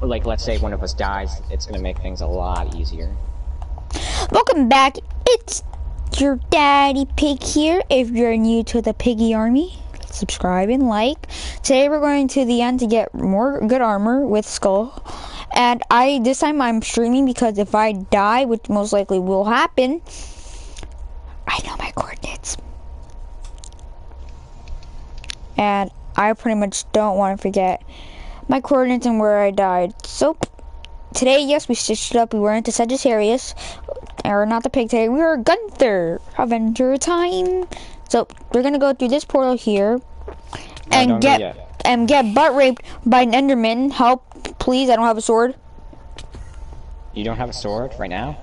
like, let's say one of us dies, it's gonna make things a lot easier. Welcome back. It's your daddy pig here. If you're new to the piggy army, subscribe and like. Today we're going to the end to get more good armor with skull. And this time I'm streaming because if I die, which most likely will happen, I know my coordinates. And I pretty much don't want to forget my coordinates and where I died. So today, yes, we stitched it up. We weren't the Sagittarius, or not the pigtail. We were Gunther. Avenger time. So we're gonna go through this portal here and get butt raped by an Enderman. Help, please! I don't have a sword. You don't have a sword right now?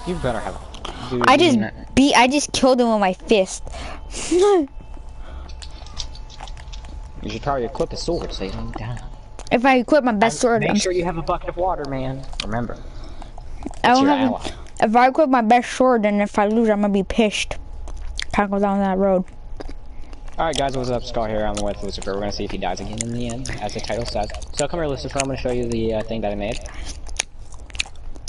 You better have. Dude, I just killed him with my fist. You should probably equip a sword so you don't die. If I equip my best sword, make sure you have a bucket of water, man. Remember. I don't have. If I equip my best sword, then if I lose, I'm gonna be pissed. Can't go down that road. Alright guys, what's up? Skull here. I'm with Lucifer. We're gonna see if he dies again in the end, as the title says. So come here, Lucifer. I'm gonna show you the thing that I made.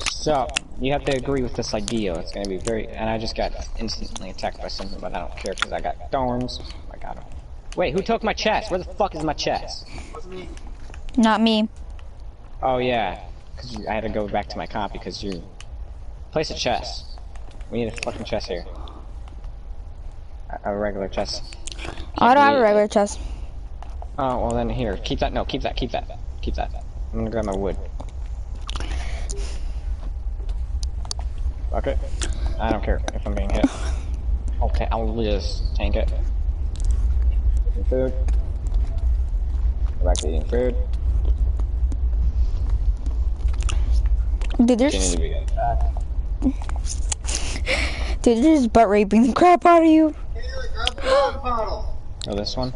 So you have to agree with this idea. It's gonna be very. And I just got instantly attacked by something, but I don't care because I got thorns. I got him. Wait, who took my chest? Where the fuck is my chest? Not me. Oh yeah, because I had to go back to my comp because you place a chest. We need a fucking chest here. A regular chest. I don't have a regular chest. Oh well, then here, keep that. No, keep that. Keep that. Keep that. I'm gonna grab my wood. Okay. I don't care if I'm being hit. Okay, I'll just tank it. Eating food. Go back to eating food. Dude, they're just butt raping the crap out of you. Oh, this one?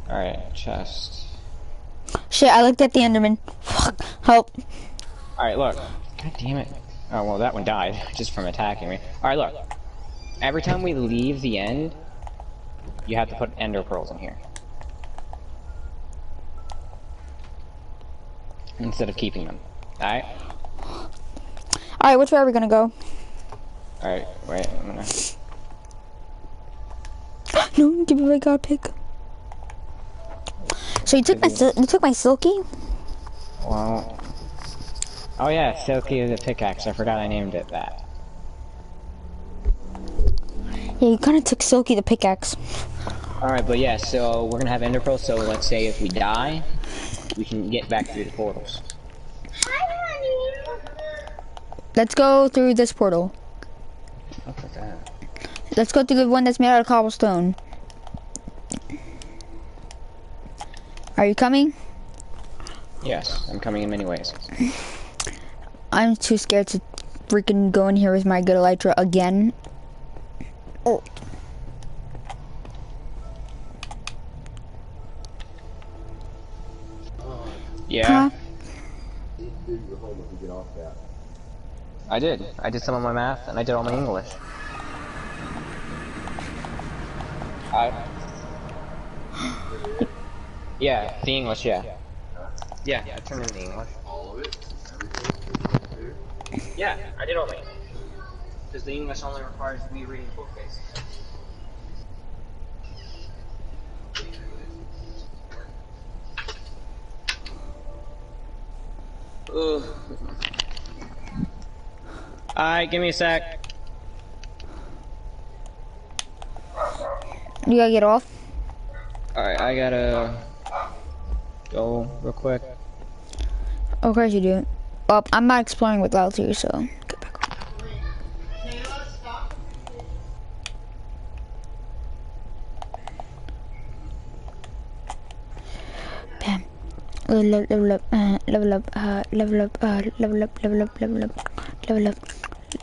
Alright, chest. Shit, I looked at the Enderman. Fuck, help. Alright, look. God damn it. Oh, well, that one died just from attacking me. Alright, look. Every time we leave the end, you have to put ender pearls in here. Instead of keeping them. Alright? Alright, which way are we gonna go? Alright, wait, I'm gonna... No, give me my god pick. So you took my silky? Well... Oh yeah, Silky the pickaxe. I forgot I named it that. Yeah, you kinda took Silky the pickaxe. Alright, but yeah, so we're gonna have ender pearls, so let's say if we die, we can get back through the portals. Let's go through this portal. Look at that. Let's go through the one that's made out of cobblestone. Are you coming? Yes, I'm coming in many ways. I'm too scared to freaking go in here with my good elytra again. Oh. Yeah. Huh? I did. I did some of my math, and I did all my English. Yeah, the English, yeah. Yeah, I turned in the English. All of it? Yeah, I did all my English. Because the English only requires me reading book bases. Ugh. Alright, give me a sec. You gotta get off? Alright, I gotta go real quick. Of course you do. Well, I'm not exploring with Laltier, so get back on. Bam. Level up, level up, level up, level up, level up, level up, level up, level up,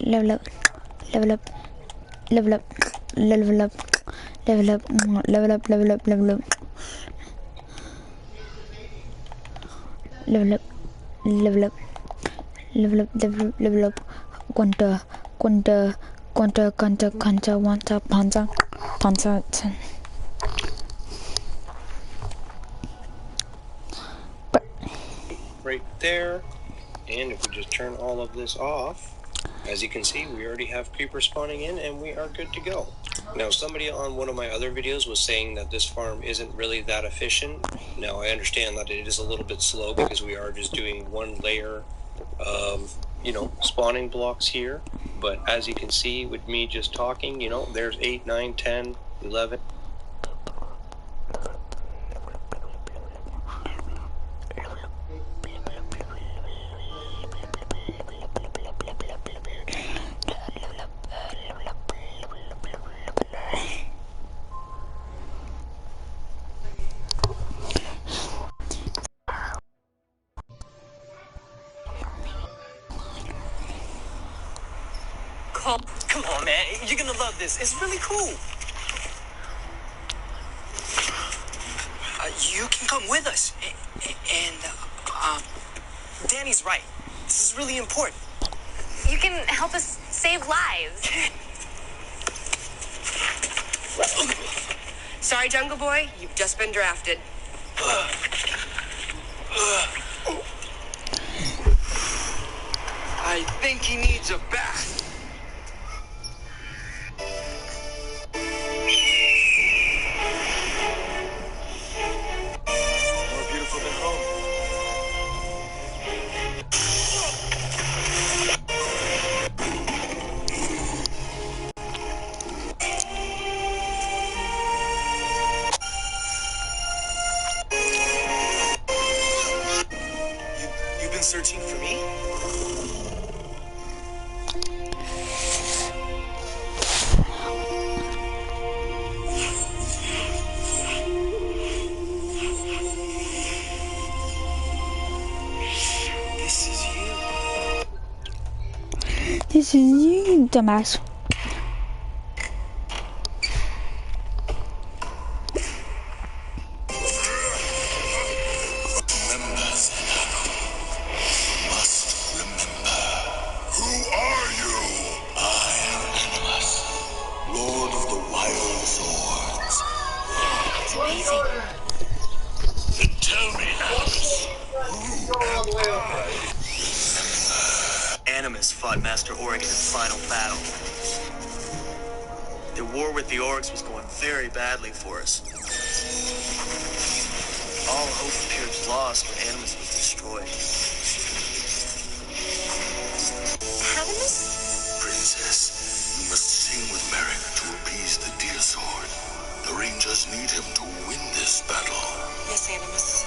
level up, level up, level up, level up, level up, level up, level up, level up, level up, level up, level up, quanta, quanta, quanta, quanta, quanta, quanta, panta, panta. But right there. And if we just turn all of this off, as you can see, we already have creepers spawning in and we are good to go. Now, somebody on one of my other videos was saying that this farm isn't really that efficient. Now, I understand that it is a little bit slow because we are just doing one layer of, spawning blocks here. But as you can see with me just talking, there's 8, 9, 10, 11. Come on, man. You're gonna love this. It's really cool. You can come with us. And Danny's right. This is really important. You can help us save lives. Sorry, Jungle Boy. You've just been drafted. I think he needs a bath. More beautiful than home. You've been searching for me? This is you, dumbass. Animus fought Master Orc in his final battle. The war with the orcs was going very badly for us. All hope appeared lost when Animus was destroyed. Animus? Princess, you must sing with Merrick to appease the deer sword. The Rangers need him to win this battle. Yes, Animus.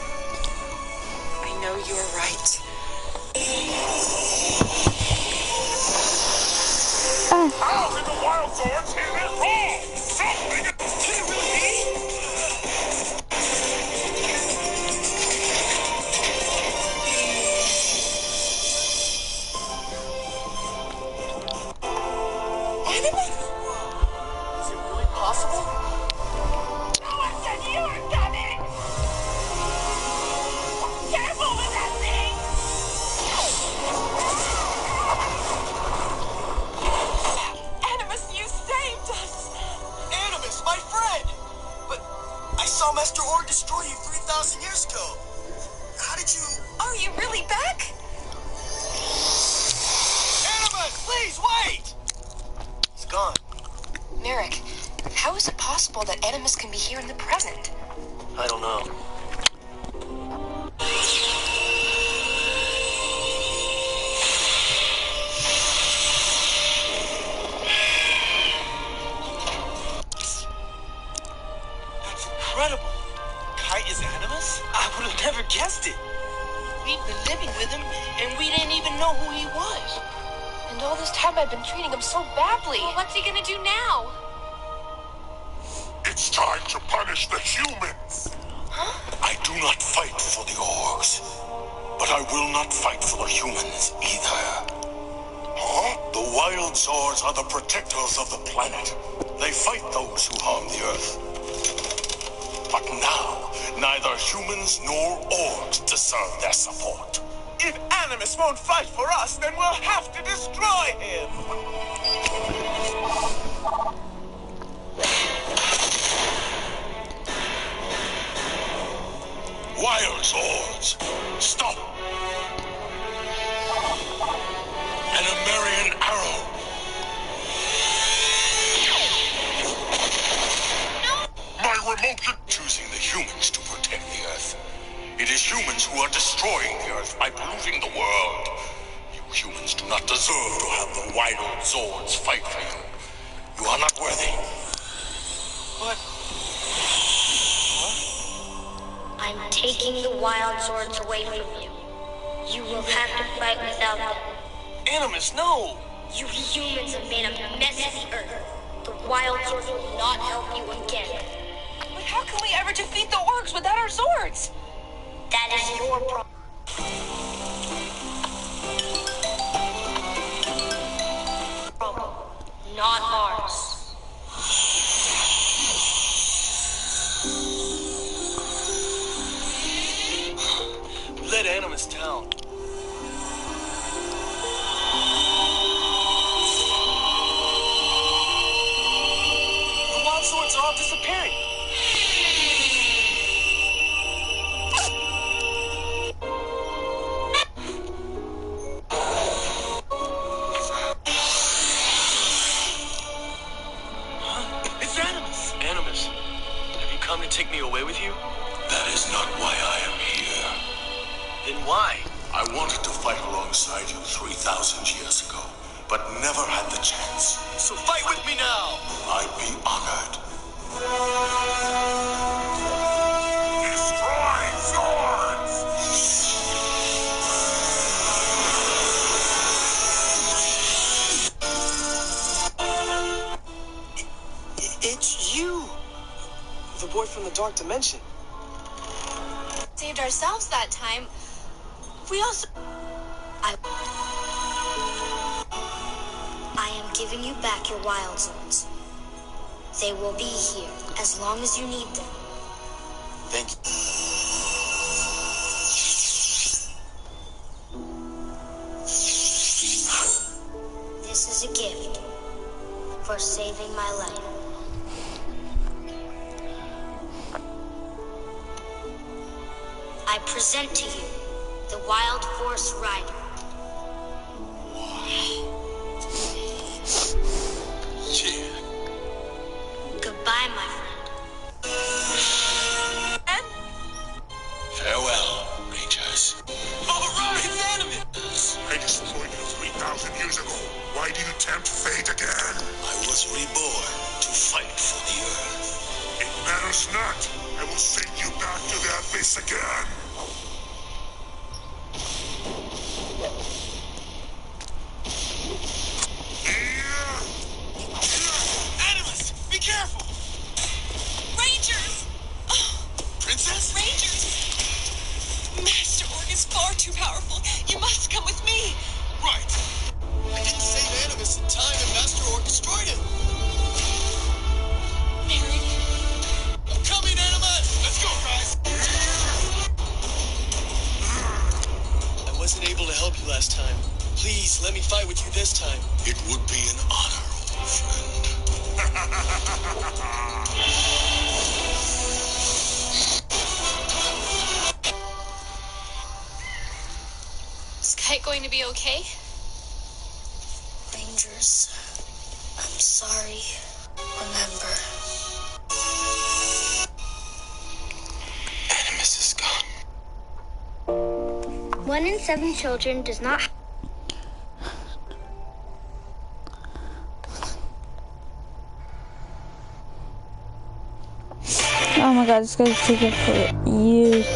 I know you're right. How did the wild swords hear this wrong? Something! Can it really be? Animus? Is it really possible? Listen, you have done it! Careful with that thing! Animus, you saved us! Animus, my friend! But I saw Master Orc destroy you 3,000 years ago. How did you... Are you really back? Animus, please, wait! He's gone. Merrick, how is it possible that Animus can be here in the present? I don't know. That's incredible. Kite is Animus? I would have never guessed it. We've been living with him, and we didn't even know who he was. And all this time I've been treating him so badly. Well, what's he gonna do now? It's time to punish the humans! I do not fight for the orcs, but I will not fight for the humans either. The wild swords are the protectors of the planet. They fight those who harm the earth. But now, neither humans nor orcs deserve their support. If Animus won't fight for us, then we'll have to destroy him! Wild swords, stop! is humans who are destroying the Earth by polluting the world. You humans do not deserve to have the Wild Zords fight for you. You are not worthy. What? I'm taking the Wild Zords away from you. You will have to fight without them. Animus, no! You humans have made a mess of the Earth. The Wild Zords will not help you again. But how can we ever defeat the orcs without our swords? That is your problem. Not ours. We led Animus down. The Wild Zords are all disappearing. It's Animus. Animus, have you come to take me away with you? That is not why I am here. Then why? I wanted to fight alongside you 3,000 years ago, but never had the chance. So fight with me now! I'd be honored. Destroy Zords! It's you! The boy from the Dark Dimension. Saved ourselves that time. We also... I am giving you back your Wild Zords. They will be here as long as you need them. Thank you. This is a gift for saving my life. I present to you the Wild Force Rider. Yeah. Goodbye, my friend. Farewell, Rangers. All right, it's Animus! I destroyed you 3,000 years ago. Why do you tempt fate again? I was reborn to fight for the Earth. It matters not. I will send you back to the abyss again. Animus, be careful! Rangers! Princess? Rangers! Master Orc is far too powerful. You must come with me. Right. I didn't save Animus in time and Master Orc destroyed him. Mary, I'm coming, Animus! Let's go, guys! I wasn't able to help you last time. Please, let me fight with you this time. It would be an honor, old friend. is Kite going to be okay? Rangers, I'm sorry. Remember. Animus is gone. 1 in 7 children does not. Oh my god, this guy's taking for years.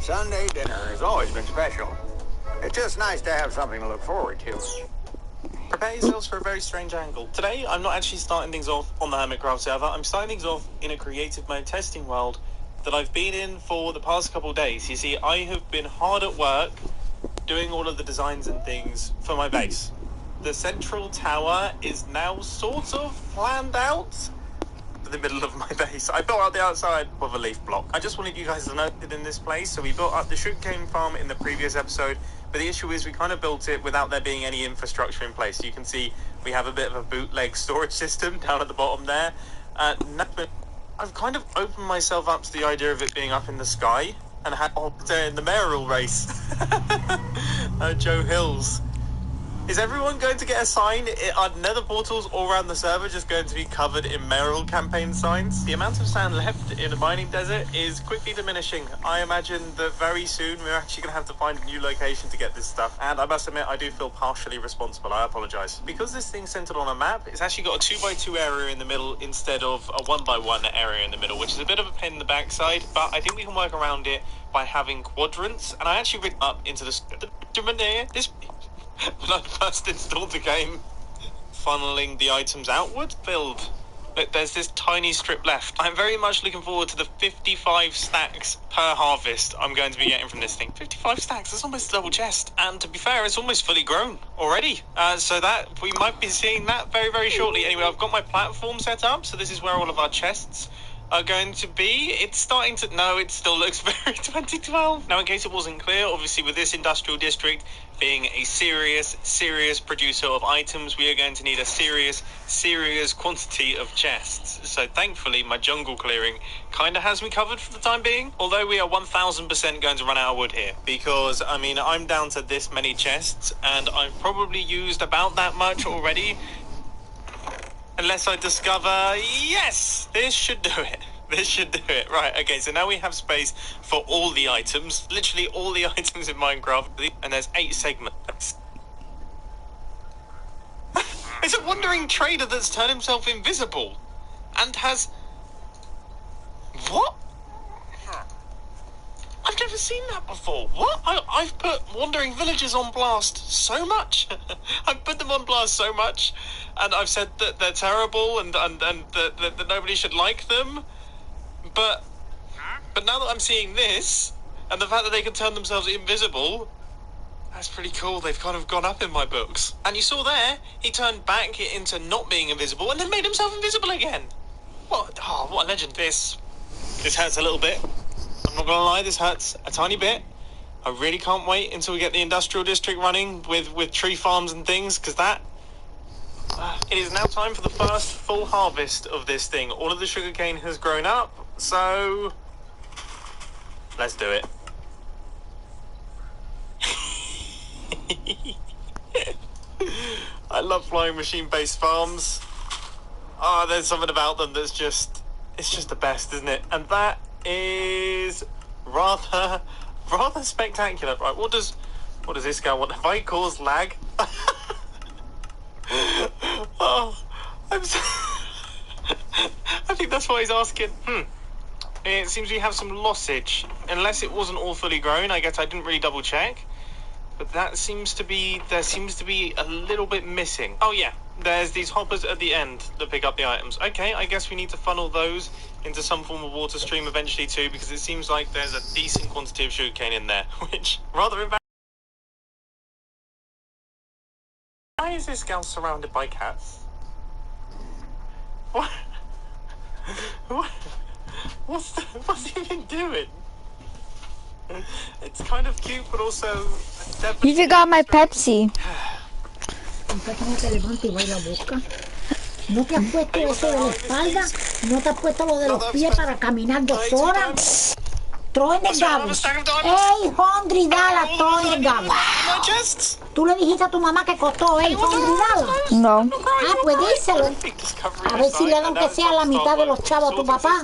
Sunday dinner has always been special. It's just nice to have something to look forward to. prepare yourselves for a very strange angle. Today, I'm not actually starting things off on the Hermitcraft server. I'm starting things off in a creative mode testing world that I've been in for the past couple of days. You see, I have been hard at work doing all of the designs and things for my base. The central tower is now sort of planned out for the middle of my base. I built out the outside with a leaf block. I just wanted you guys to know that in this place, so we built up the sugarcane farm in the previous episode, but the issue is we kind of built it without there being any infrastructure in place. You can see we have a bit of a bootleg storage system down at the bottom there. I've kind of opened myself up to the idea of it being up in the sky and had in the mayoral race. Joe Hills. Is everyone going to get a sign? Are nether portals all around the server just going to be covered in mayoral campaign signs? The amount of sand left in a mining desert is quickly diminishing. I imagine that very soon we're actually going to have to find a new location to get this stuff. And I must admit, I do feel partially responsible. I apologise. Because this thing's centered on a map, it's actually got a 2x2 area in the middle instead of a 1x1 area in the middle, which is a bit of a pain in the backside, but I think we can work around it by having quadrants. And I actually rigged up into this when I first installed the game, funneling the items outward. Build. Look, there's this tiny strip left. I'm very much looking forward to the 55 stacks per harvest I'm going to be getting from this thing. 55 stacks, that's almost a double chest. And to be fair, it's almost fully grown already. So that we might be seeing that very, very shortly. Anyway, I've got my platform set up, so this is where all of our chests are going to be. It's starting to... No, it still looks very 2012. Now, in case it wasn't clear, obviously with this industrial district being a serious producer of items, we are going to need a serious quantity of chests. So thankfully, my jungle clearing kind of has me covered for the time being. Although we are 1000% going to run out of wood here. Because, I mean, I'm down to this many chests, and I've probably used about that much already. Unless I discover, yes, this should do it. This should do it. Right, okay, so now we have space for all the items. Literally all the items in Minecraft. And there's 8 segments. It's a wandering trader that's turned himself invisible. And has... What? I've never seen that before. What? I've put wandering villagers on blast so much. I've put them on blast so much. And I've said that they're terrible and that nobody should like them. But now that I'm seeing this, and the fact that they can turn themselves invisible, that's pretty cool. They've kind of gone up in my books. And you saw there, he turned back into not being invisible and then made himself invisible again. What? Oh, what a legend. This hurts a little bit. I'm not gonna lie, this hurts a tiny bit. I really can't wait until we get the industrial district running with tree farms and things, because that... it is now time for the first full harvest of this thing. All of the sugarcane has grown up, so... let's do it. I love flying machine-based farms. Oh, there's something about them that's just... it's just the best, isn't it? And that is rather spectacular. Right, what does this guy want? Have I caused lag? Oh, I'm so... I think that's what he's asking. It seems we have some lossage. Unless it wasn't all fully grown, I guess I didn't really double check. But there seems to be a little bit missing. Oh yeah, there's these hoppers at the end that pick up the items. Okay, I guess we need to funnel those into some form of water stream eventually too, because it seems like there's a decent quantity of sugarcane in there, which rather embarrassing. Why is this gal surrounded by cats? What? What's he even doing? It's kind of cute, but also... You forgot my Pepsi. ¿No te has puesto eso de la espalda? ¿No te has puesto lo de los pies para caminar 2 horas? Throw in the garbage. $800 throw in the garbage. ¿Tú le dijiste a tu mamá que costó $800? No. Ah, pues díselo. A ver si le dan que sea la mitad de los chavos a tu papá.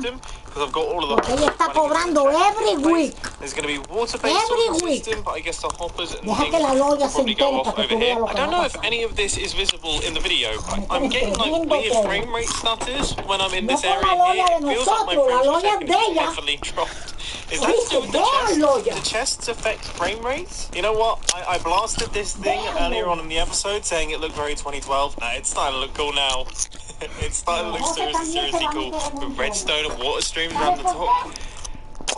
Porque ella está cobrando every week. Every week. Deja que la loya se entere para que tú veas lo que I don't know if any of this is visible in the video. I'm getting like weird frame rate stutters when I'm in this area here. It feels like my frames are definitely dropped. Is that to do with the chests affect frame rates? You know what? I blasted this thing earlier on in the episode saying it looked very 2012. Nah, it's starting to look cool now. It's starting to look seriously cool. With redstone and water streams around the top.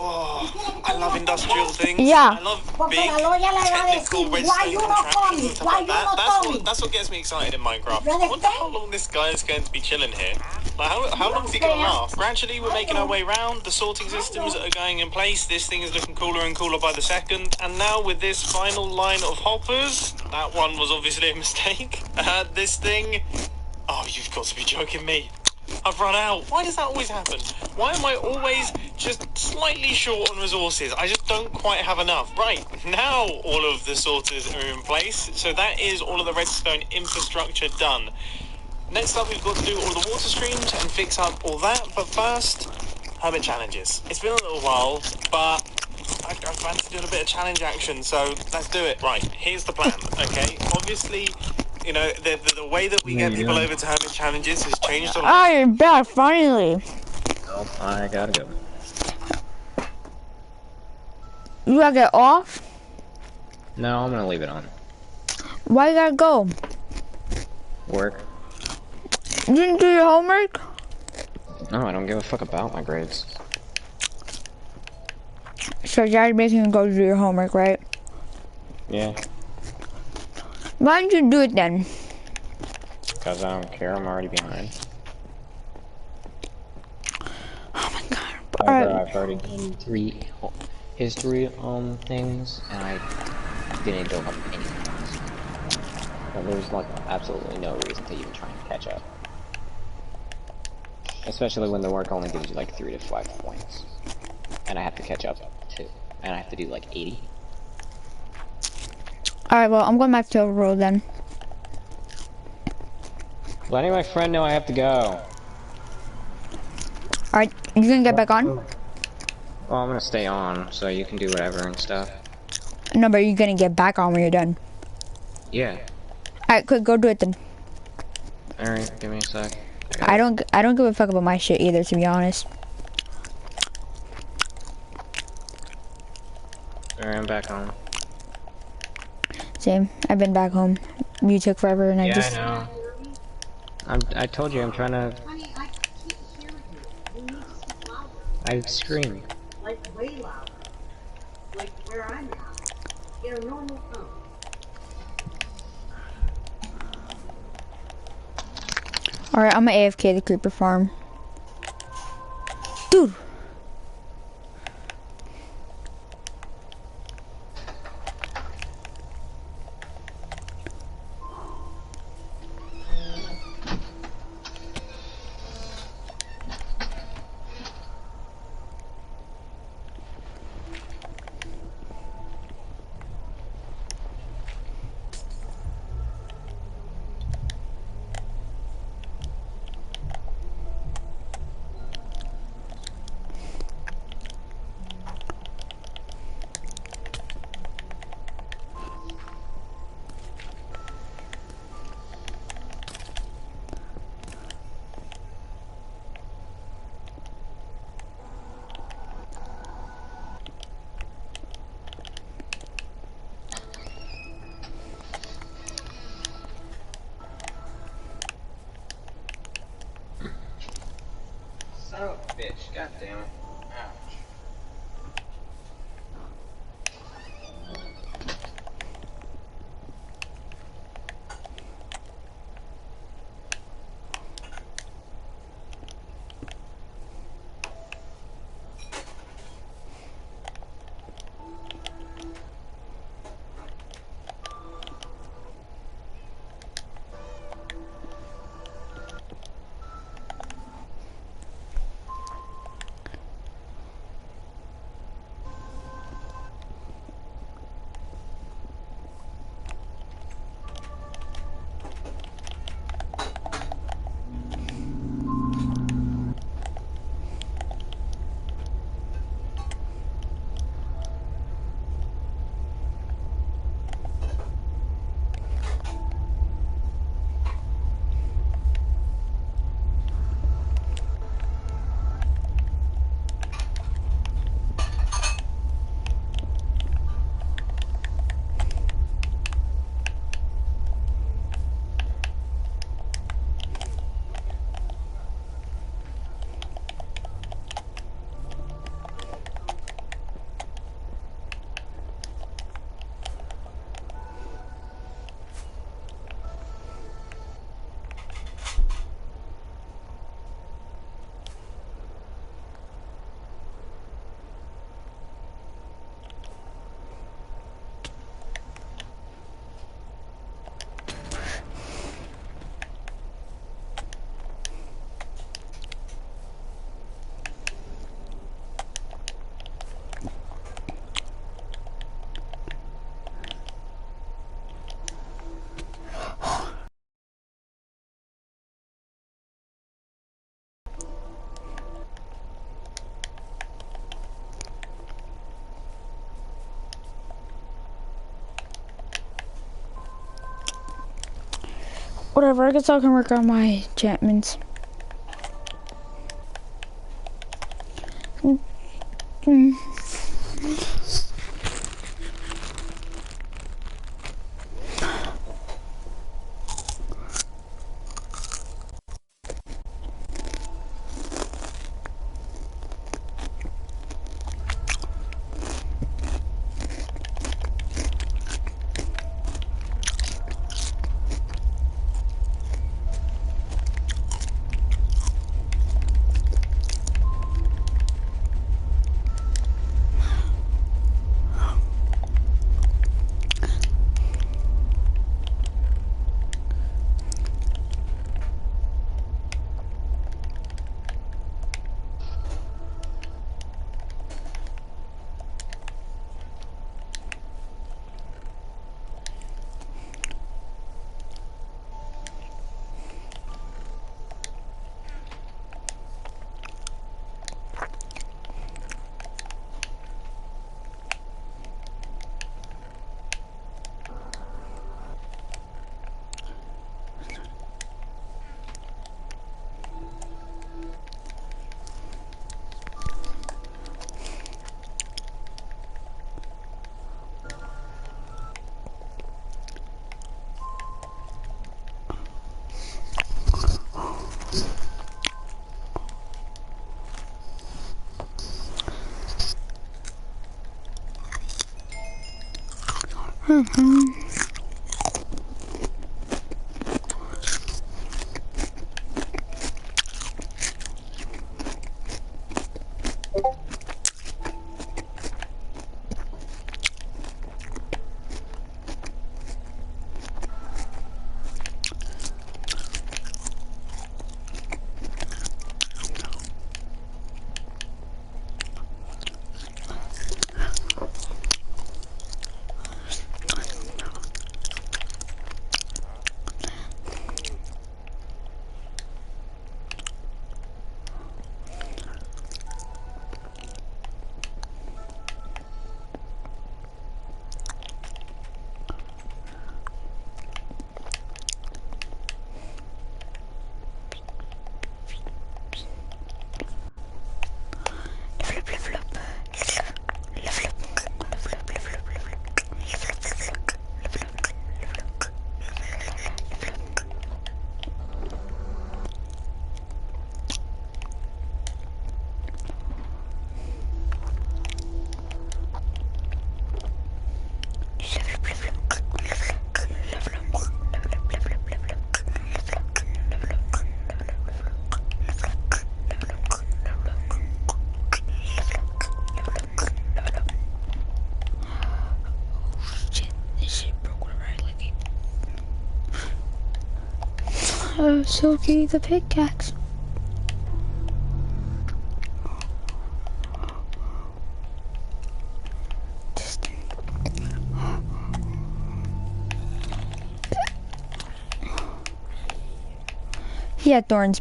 Oh, I love industrial things. Yeah. I love big technical redstone contraptions and stuff like that. That's what gets me excited in Minecraft. I wonder how long this guy is going to be chilling here. Like, how long is he going to last? Gradually, we're making our way round. The sorting systems are going in place. This thing is looking cooler and cooler by the second. And now with this final line of hoppers, that one was obviously a mistake. This thing... Oh, you've got to be joking me. I've run out. Why does that always happen? Why am I always just slightly short on resources? I just don't quite have enough. Right, now all of the sorters are in place. So that is all of the redstone infrastructure done. Next up, we've got to do all the water streams and fix up all that. But first, hermit challenges. It's been a little while, but I fancy doing a bit of challenge action. So let's do it. Right, here's the plan, okay? Obviously... You know, the way that we get people over to hermit challenges has changed a lot. Oh, you're back, finally. Oh, I gotta go. You gotta get off? No, I'm gonna leave it on. Why you gotta go? Work. You didn't do your homework? No, I don't give a fuck about my grades. So Dad's making you go do your homework, right? Yeah. Why didn't you do it then? Because I don't care, I'm already behind. Oh my god. I've already done 3 history things, and I didn't go up any points. So there's like absolutely no reason to even try and catch up. Especially when the work only gives you like 3 to 5 points. And I have to catch up too. And I have to do like 80. Alright, well, I'm going back to Overworld then. Letting my friend know I have to go. Alright, you gonna get back on? Well, I'm gonna stay on, so you can do whatever and stuff. No, but you're gonna get back on when you're done. Yeah. Alright, quick, go do it then. Alright, give me a sec. I don't give a fuck about my shit either, to be honest. Alright, I'm back on. Same. I've been back home. You took forever, and I just. Yeah, I know. I told you I'm trying to. I scream. Like way louder. Like where I'm at. Get a normal tone. Alright, I'm gonna AFK the creeper farm. Dude! Son of a bitch, god damn it. Ouch. Whatever, I guess I can work on my enchantments. Oh, Silky the pickaxe. He had thorns.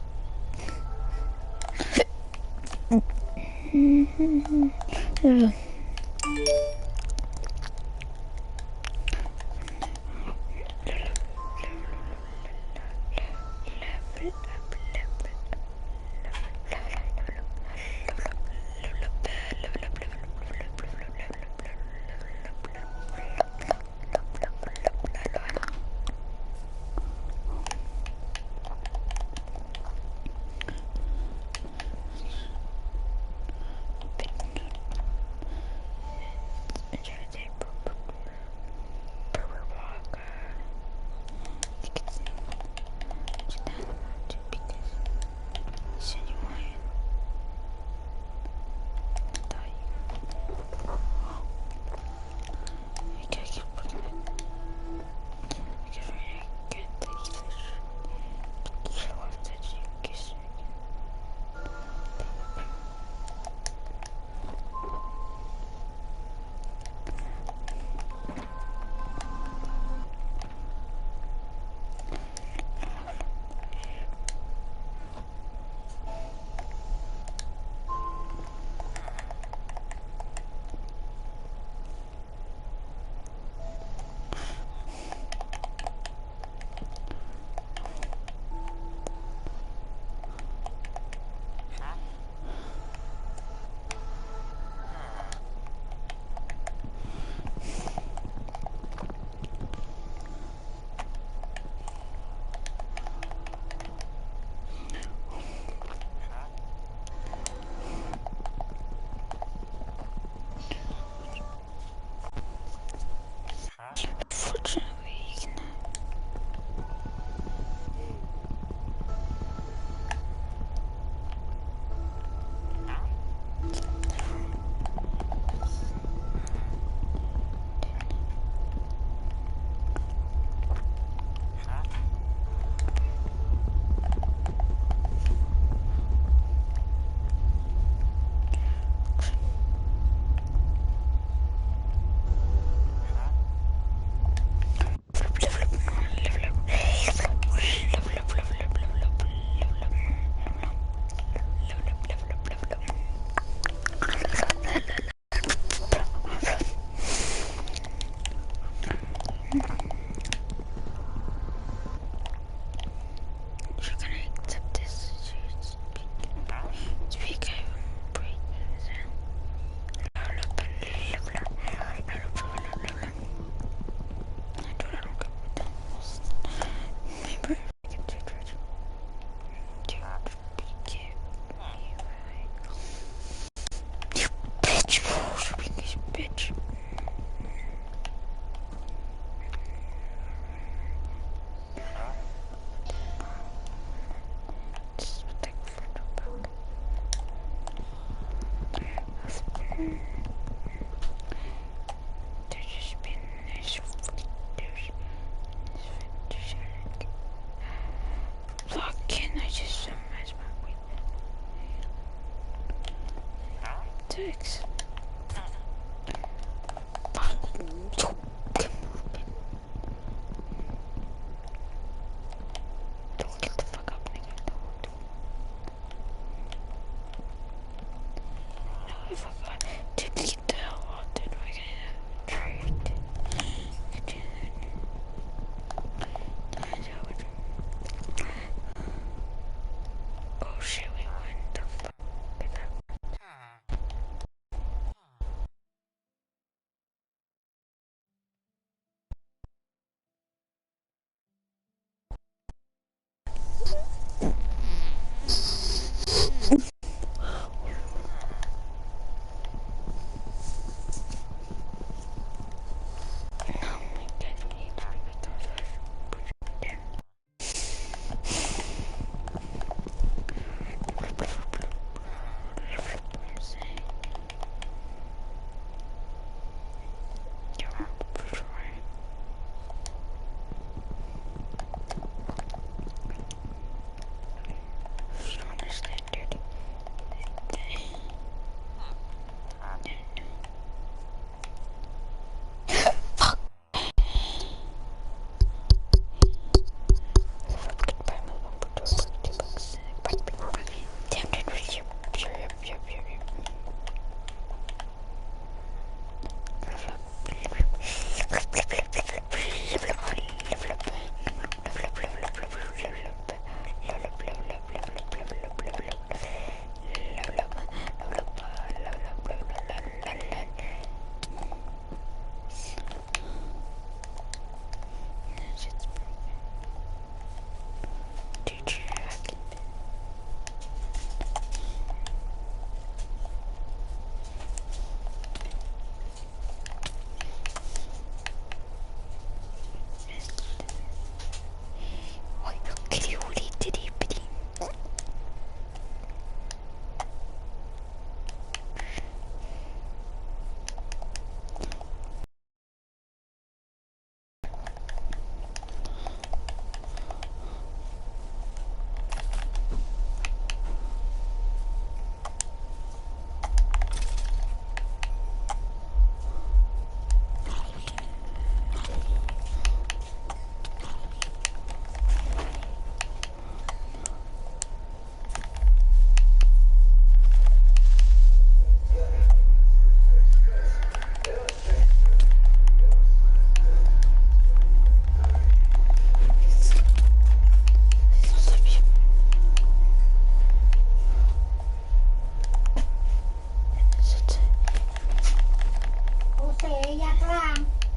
Fucking, I just summarized my text. Don't get the fuck up, nigga. No, I forgot. Dude, get the hell out, dude. We're gonna trade. Oh shit, we went the fuck.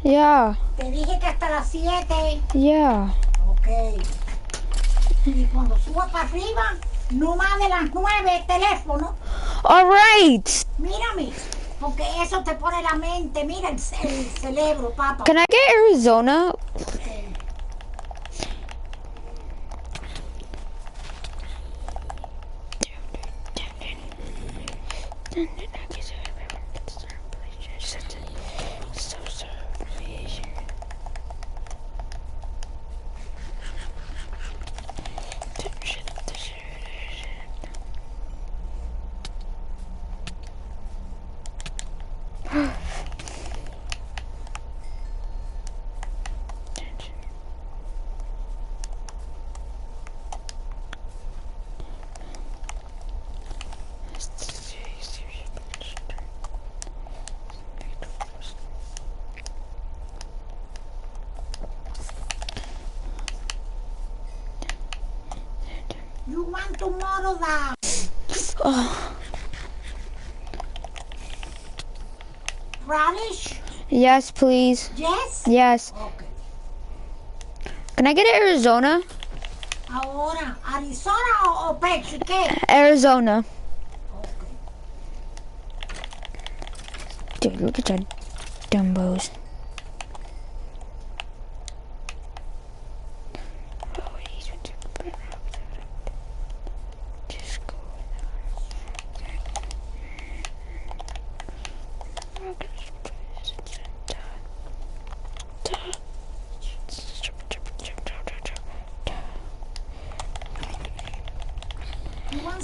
Yeah. Te dije que hasta las 7. Yeah. Ok. Y cuando suba para arriba, no más de las 9, teléfono. All right. Mírame, porque eso te pone la mente. Mira el cerebro, papá. Can I get Arizona? Okay. You want tomorrow down? Radish? Yes, please. Yes? Yes. Okay. Can I get Arizona? Ahora, ¿Arizona o Pepsi? ¿Qué? Arizona. Okay. Dude, look at that dumbos.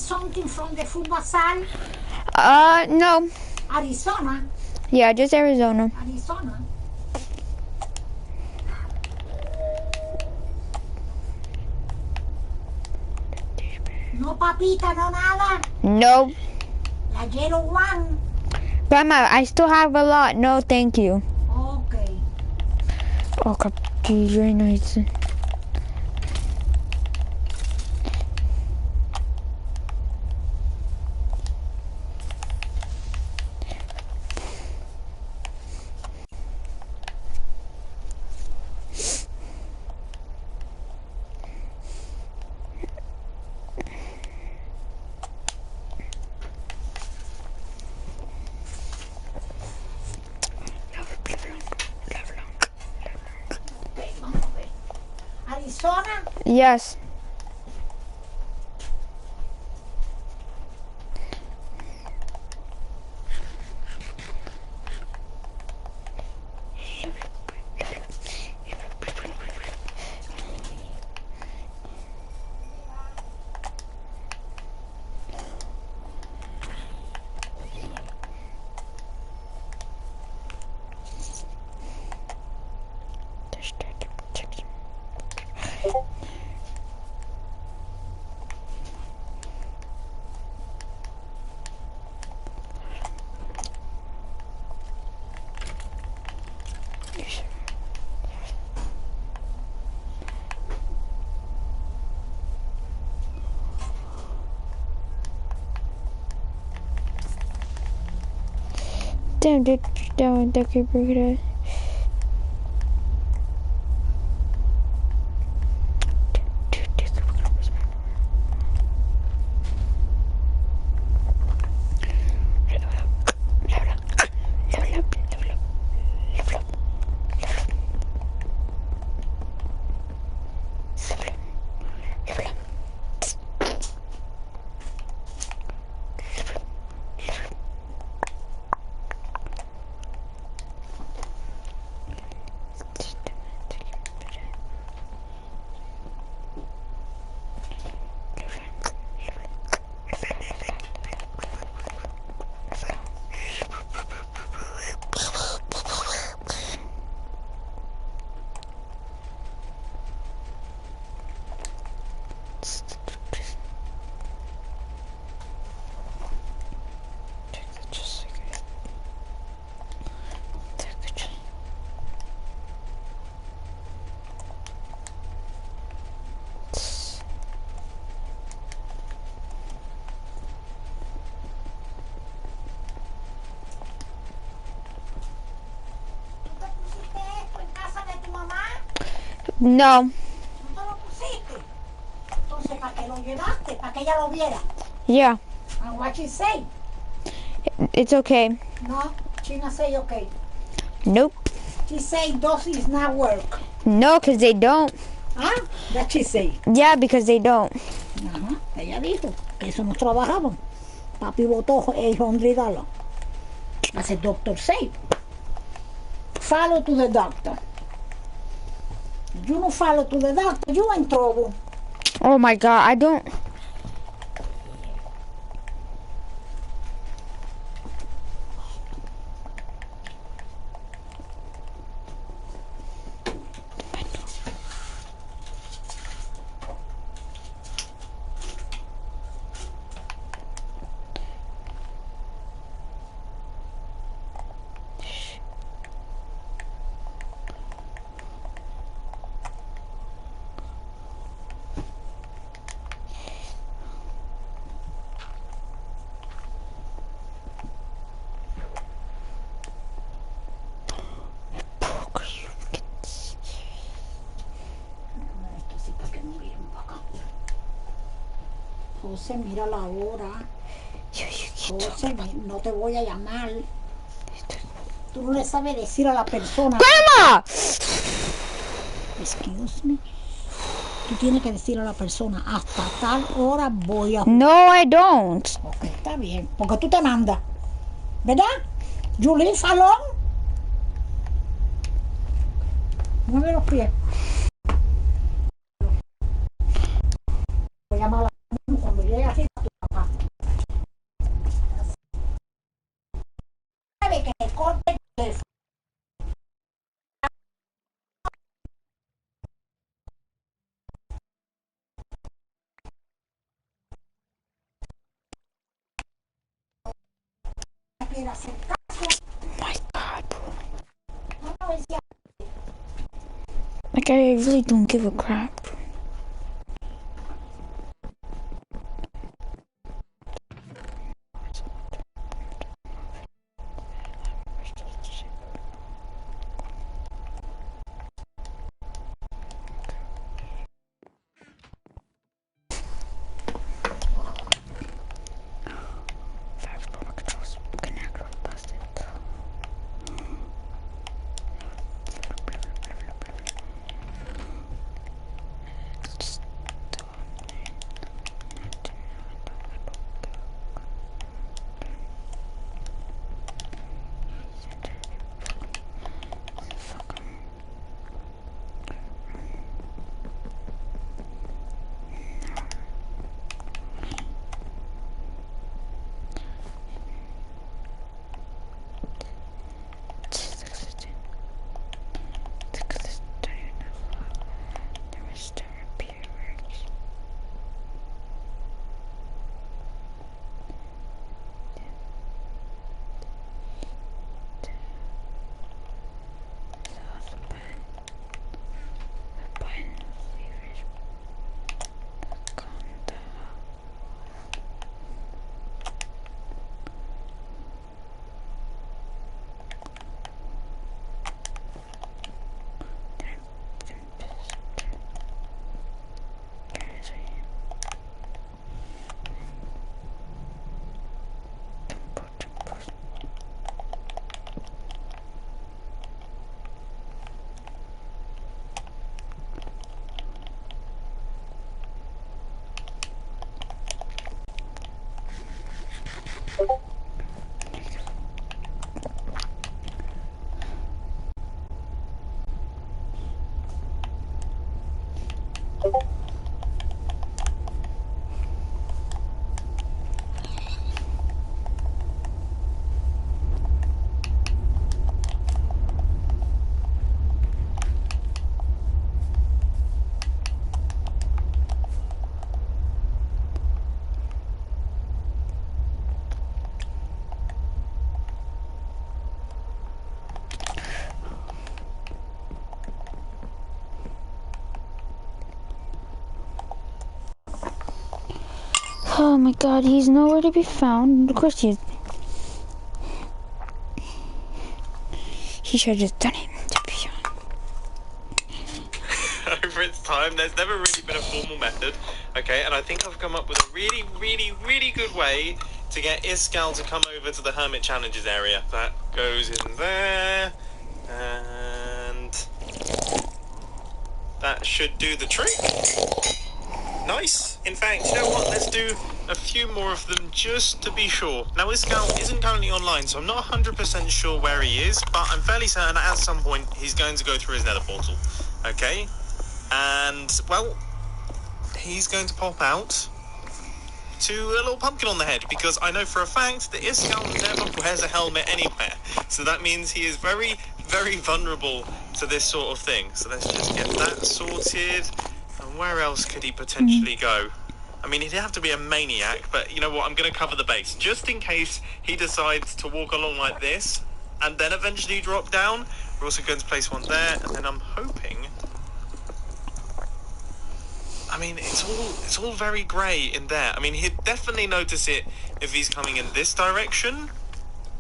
something from the food basal? No. Arizona. Yeah, just Arizona. Arizona. No papita, no nada. Nope. La yellow one. Grandma, I still have a lot. No, thank you. Okay. Oh, crap. Geez, very nice. Arizona. Yes. Damn, dude, down that could break it out. No. ¿No te lo pusiste? Entonces, ¿para qué lo llevaste? ¿Para que ella lo viera? Yeah. And what she say? It's okay. No, she not say okay. Nope. She say those is not work. No, because they don't. ¿Ah? That she say. Yeah, because they don't. Ajá. Ella dijo que eso no trabajaban. Papi votó $800. I said, doctor say, follow to the doctor. You don't follow to the doctor, you in trouble. Oh my God, I don't. José, mira la hora. José, no te voy a llamar. Tú no le sabes decir a la persona. ¡Grandma! Excuse me. Tú tienes que decir a la persona, hasta tal hora voy a... No, I don't. Ok, está bien. Porque tú te mandas. ¿Verdad? You live alone. Mueve los pies. Voy a llamar a la cuando llegue así a tu papá. My God, bro. Like, I really don't give a crap, bro. Oh my God, he's nowhere to be found. Of course he is. He should have just done it, to be honest. Over its time, there's never really been a formal method, okay, and I think I've come up with a really good way to get Iskall to come over to the Hermit Challenges area. That goes in there, and that should do the trick. Nice. In fact, you know what? Let's do a few more of them just to be sure. Now, Iskall isn't currently online, so I'm not 100% sure where he is, but I'm fairly certain at some point he's going to go through his nether portal. Okay? And, well, he's going to pop out to a little pumpkin on the head, because I know for a fact that Iskall never wears a helmet anywhere. So that means he is very vulnerable to this sort of thing. So let's just get that sorted. And where else could he potentially go? I mean, he'd have to be a maniac, but you know what? I'm going to cover the base. Just in case he decides to walk along like this, and then eventually drop down, we're also going to place one there, and then I'm hoping... I mean, it's all very grey in there. I mean, he'd definitely notice it if he's coming in this direction,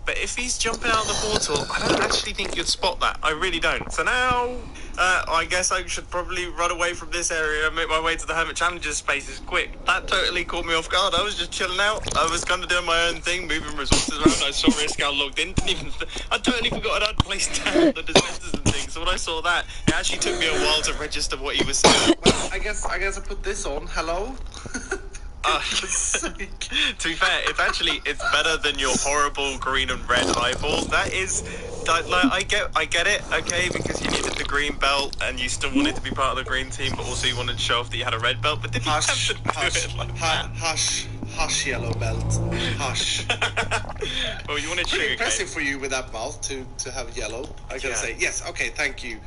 but if he's jumping out of the portal, I don't actually think you'd spot that. I really don't. So now, I guess I should probably run away from this area and make my way to the Hermit Challenges spaces quick. That totally caught me off guard. I was just chilling out. I was kind of doing my own thing, moving resources around. I saw Iskall logged in. I totally forgot I'd placed down the dispensers and things. So when I saw that, it actually took me a while to register what he was saying. Well, I guess I put this on. Hello? To be fair, it's better than your horrible green and red eyeballs. That is, like, I get it, okay, because you needed the green belt and you still wanted to be part of the green team, but also you wanted to show off that you had a red belt. But did you have to do it like that? Hush, yellow belt. Hush. Well, you wanted pretty impressive for you with that mouth to have yellow. I gotta say, yes. Okay, thank you.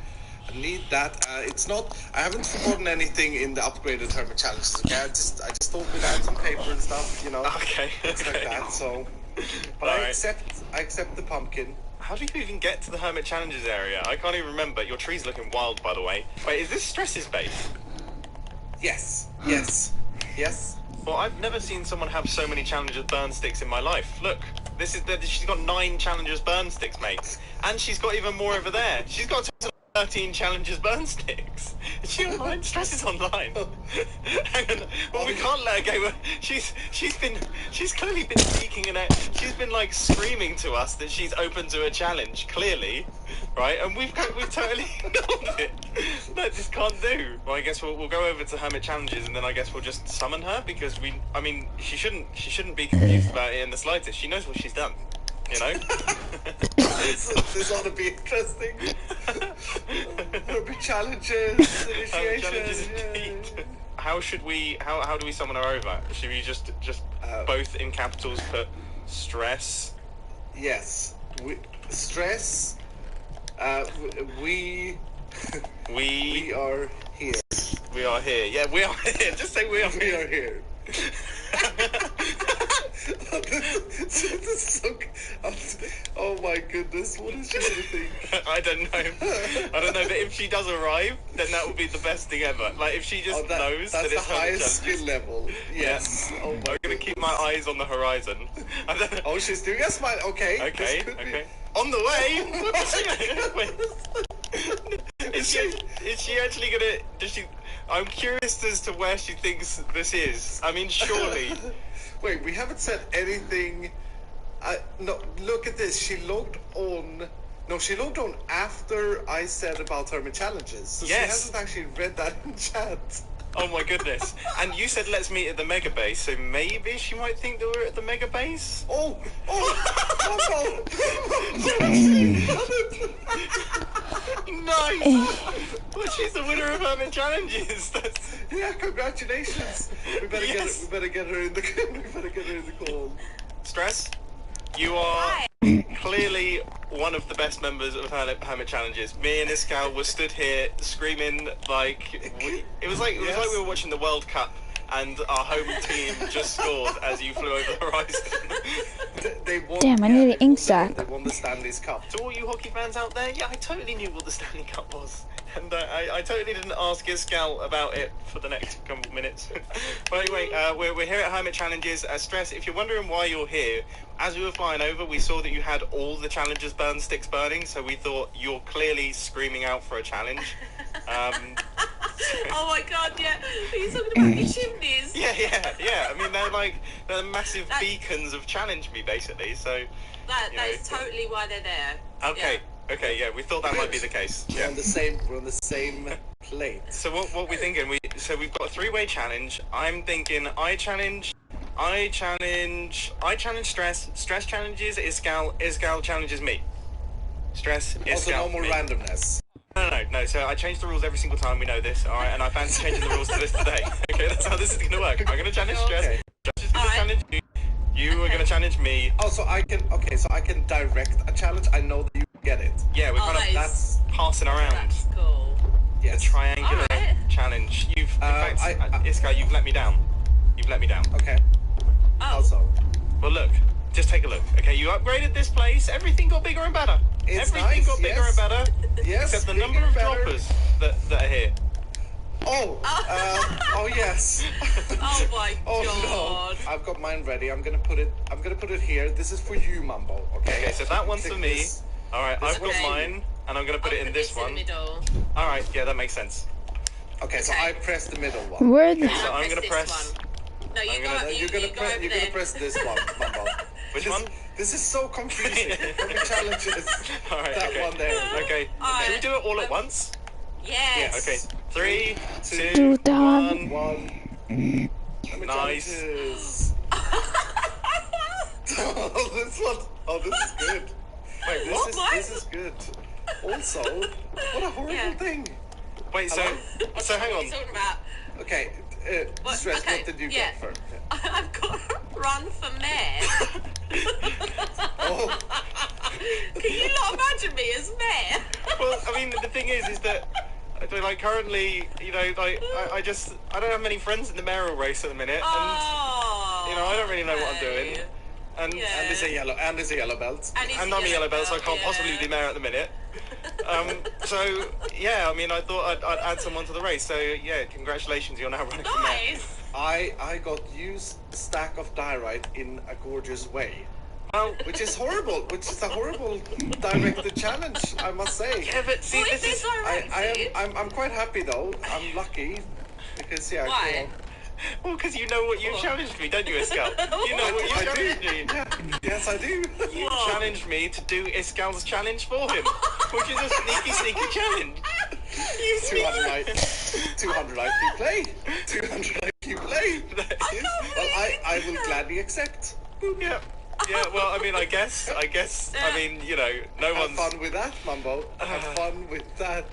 I need that. It's not. I haven't forgotten anything in the upgraded Hermit Challenges. Okay, I just thought we'd add some paper and stuff. You know. Okay. Things like that. So But I accept the pumpkin. How do you even get to the Hermit Challenges area? I can't even remember. Your tree's looking wild, by the way. Wait, is this Stress's base? Yes. Well, I've never seen someone have so many Challengers burn sticks in my life. Look, she's got 9 Challengers burn sticks, mate. And she's got even more over there. She's got 13 Challengers burn sticks. Is she online? Stress is online. Hang on. Well, we can't let her go. She's clearly been speaking and she's been like screaming to us that she's open to a challenge, clearly, right? And we've totally ignored it. No, this can't do. Well, I guess we'll go over to Hermit Challenges and then I guess we'll just summon her because she shouldn't be confused about it in the slightest. She knows what she's done. You know? This ought to be interesting. There'll be challenges, initiation. Challenges indeed. How do we summon her over? Should we just both in capitals put stress? Yes. Stress. We are here. We are here. Yeah, we are here. Just say we are here. We are here. This is so, oh my goodness, what is she gonna think? I don't know, but if she does arrive, then that would be the best thing ever. Like, if she just knows that it's the highest skill level. Yes. Yeah. Oh my I'm gonna keep my eyes on the horizon. Oh, she's doing a smile. Okay. On the way! Is she actually gonna, I'm curious as to where she thinks this is. I mean, surely. Wait, we haven't said anything. No, look at this. She logged on. No, she logged on after I said about Hermit Challenges. So yes. She hasn't actually read that in chat. Oh my goodness. And you said let's meet at the mega base, so maybe she might think that we're at the mega base? Nice! Well, she's the winner of Hermit Challenges. Yeah, congratulations. We better get her in the call. Stress, you are clearly one of the best members of Hermit Challenges. Me and Iskal were stood here screaming like it was like we were watching the World Cup and our home team just scored as you flew over the horizon. They won, damn, I need an ink sac. They won the Stanley's Cup. To all you hockey fans out there, yeah, I totally knew what the Stanley Cup was. And I totally didn't ask Iskal about it for the next couple of minutes. But anyway, we're here at Hermit Challenges. Stress, if you're wondering why you're here, as we were flying over, we saw that you had all the Challengers burn sticks burning, so we thought you're clearly screaming out for a challenge. Oh my god, yeah. Are you talking about the chimneys? Yeah. I mean, they're massive beacons of Challenge Me, basically, so... That is totally why they're there. Okay. Yeah. Okay, yeah, we thought that might be the case. We're on the same plate. So what we're thinking, we've got a 3-way challenge. I'm thinking I challenge Stress challenges Iskal challenges me. Stress, Iskal. Also no more randomness. No, so I change the rules every single time, we know this, alright, and I fancy changing the rules to this today. Okay, that's how this is gonna work. I'm gonna challenge Stress, okay. Stress is gonna challenge you, you are gonna challenge me. Oh, so I can direct a challenge, I know that you get it. Yeah, we're that's passing around. That's cool. Yes. The triangular challenge. In fact, Iskal, you've let me down. Okay. Oh. Also. Well, look. Just take a look. Okay, you upgraded this place. Everything got bigger and better. Everything got bigger and better. Yes. Except the number of droppers that are here. Oh yes. Oh my god. Oh no. I've got mine ready. I'm gonna put it here. This is for you, Mambo. Okay. Okay, so that one's for me. Alright, I've got mine, and I'm gonna put it in this one. Alright, yeah, that makes sense. Okay, so I press the middle one. Where okay, so I'm gonna press. No, you're gonna press this one, Mambo. Which one? This is so confusing. From the challenges. Alright, that one there. Okay. Should we do it all at once? Yes. Okay. 3, 2, 1. Nice. Oh, this is good. Wait, this is good. Also, what a horrible thing. Wait, so hang on. What are you talking about? Okay, Stress, what did you get for? I've got run for mayor. Oh. Can you not imagine me as mayor? Well, I mean, the thing is that like currently, you know, like I don't have many friends in the mayoral race at the minute, and you know, I don't really know what I'm doing. and there's a yellow belt, And I'm a yellow belt, so I can't possibly be mayor at the minute. So yeah, I mean, I thought I'd add someone to the race. So yeah, congratulations, you're now running for mayor. I got used stack of diorite in a gorgeous way. Well, which is horrible. Which is a horrible directed challenge, I must say. Yeah, but see, this is. I'm quite happy though. I'm lucky because yeah. Why? Well, because you know what you challenged me, don't you, Iskall? You know what you challenged me. Yeah. Yes, I do. You challenged me to do Iskall's challenge for him, which is a sneaky challenge. 200 IQ play. 200 IQ play. Well, I will gladly accept. Yeah. Yeah, well, I mean, I guess, I mean, you know, no one's... Have fun with that, Mumbo. Have fun with that.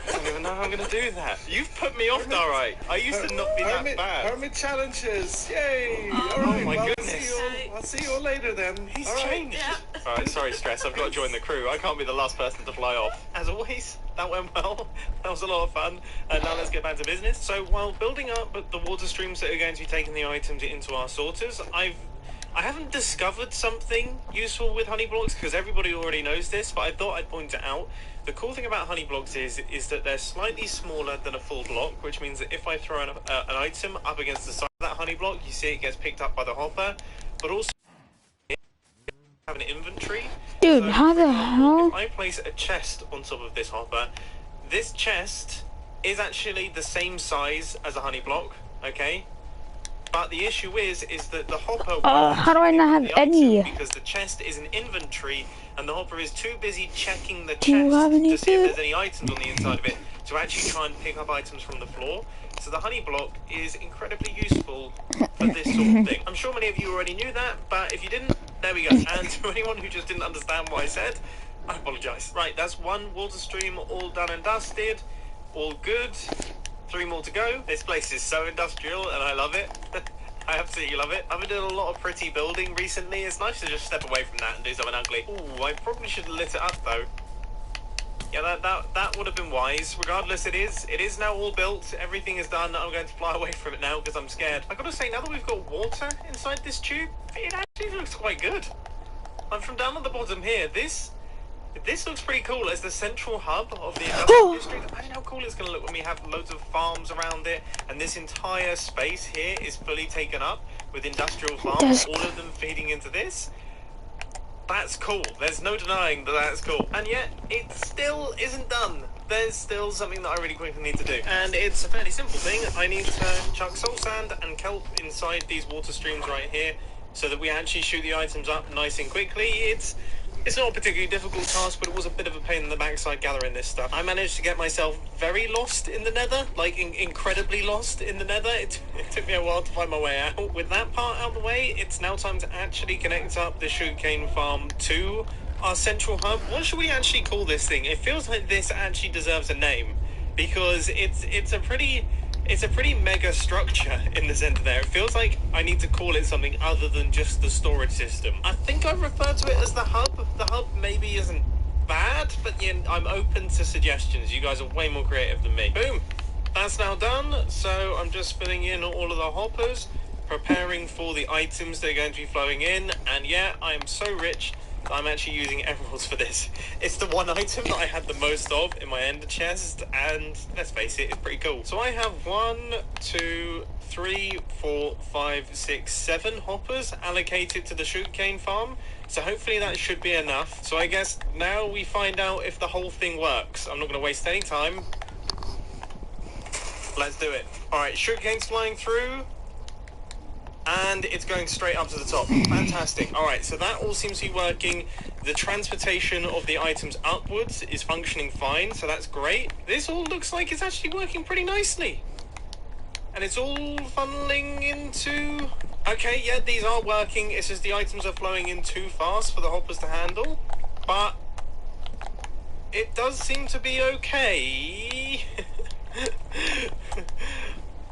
I don't even know how I'm going to do that. You've put me off, Darai. I used to not be that bad. Hermit challenges. Yay. All Oh right, my well, goodness. I'll see you all later then. He's all right. changed. All right, sorry, Stress. I've got to join the crew. I can't be the last person to fly off. As always, that went well. That was a lot of fun. And now let's get back to business. So while building up the water streams that are going to be taking the items into our sorters, I haven't discovered something useful with honey blocks because everybody already knows this, but I thought I'd point it out. The cool thing about honey blocks is that they're slightly smaller than a full block, which means that if I throw an item up against the side of that honey block, you see it gets picked up by the hopper, but also have an inventory. Dude, so how the hell? If I place a chest on top of this hopper, this chest is actually the same size as a honey block, okay? But the issue is that the hopper how do I not have any? because the chest is an inventory and the hopper is too busy checking the Do you have chest any to see if food? there's any items on the inside of it to actually try and pick up items from the floor. So the honey block is incredibly useful for this sort of thing. I'm sure many of you already knew that, but if you didn't, there we go. And to anyone who just didn't understand what I said, I apologise. Right, that's one water stream all done and dusted. All good. 3 more to go. This place is so industrial and I love it. I absolutely love it. I've been doing a lot of pretty building recently. It's nice to just step away from that and do something ugly. Ooh, I probably should have lit it up though. Yeah, that would have been wise. Regardless, it is now all built. Everything is done. I'm going to fly away from it now because I'm scared. I gotta say, now that we've got water inside this tube, it actually looks quite good. I'm from down at the bottom here. This looks pretty cool as the central hub of the industrial district. Imagine how cool it's going to look when we have loads of farms around it and this entire space here is fully taken up with industrial farms, all of them feeding into this. That's cool. There's no denying that that's cool. And yet, it still isn't done. There's still something that I really quickly need to do. And it's a fairly simple thing. I need to chuck soul sand and kelp inside these water streams right here so that we actually shoot the items up nice and quickly. It's not a particularly difficult task, but it was a bit of a pain in the backside gathering this stuff. I managed to get myself very lost in the nether, like incredibly lost in the nether. It took me a while to find my way out. With that part out of the way, it's now time to actually connect up the sugarcane farm to our central hub. What should we actually call this thing? It feels like this actually deserves a name because it's a pretty mega structure in the center there. It feels like I need to call it something other than just the storage system. I think I refer to it as the hub. The hub maybe isn't bad, but yeah, I'm open to suggestions. You guys are way more creative than me. Boom. That's now done. So I'm just filling in all of the hoppers, preparing for the items that are going to be flowing in. And yeah, I am so rich that I'm actually using emeralds for this. It's the one item that I had the most of in my ender chest, and let's face it, it's pretty cool. So I have 1, 2, 3, 4, 5, 6, 7 hoppers allocated to the sugarcane farm. So hopefully that should be enough. So I guess now we find out if the whole thing works. I'm not going to waste any time. Let's do it. Alright, sugarcane's flying through. And it's going straight up to the top. Fantastic. Alright, so that all seems to be working. The transportation of the items upwards is functioning fine, so that's great. This all looks like it's actually working pretty nicely. And it's all funneling into... Okay, yeah, these are working. It's just the items are flowing in too fast for the hoppers to handle. But it does seem to be okay.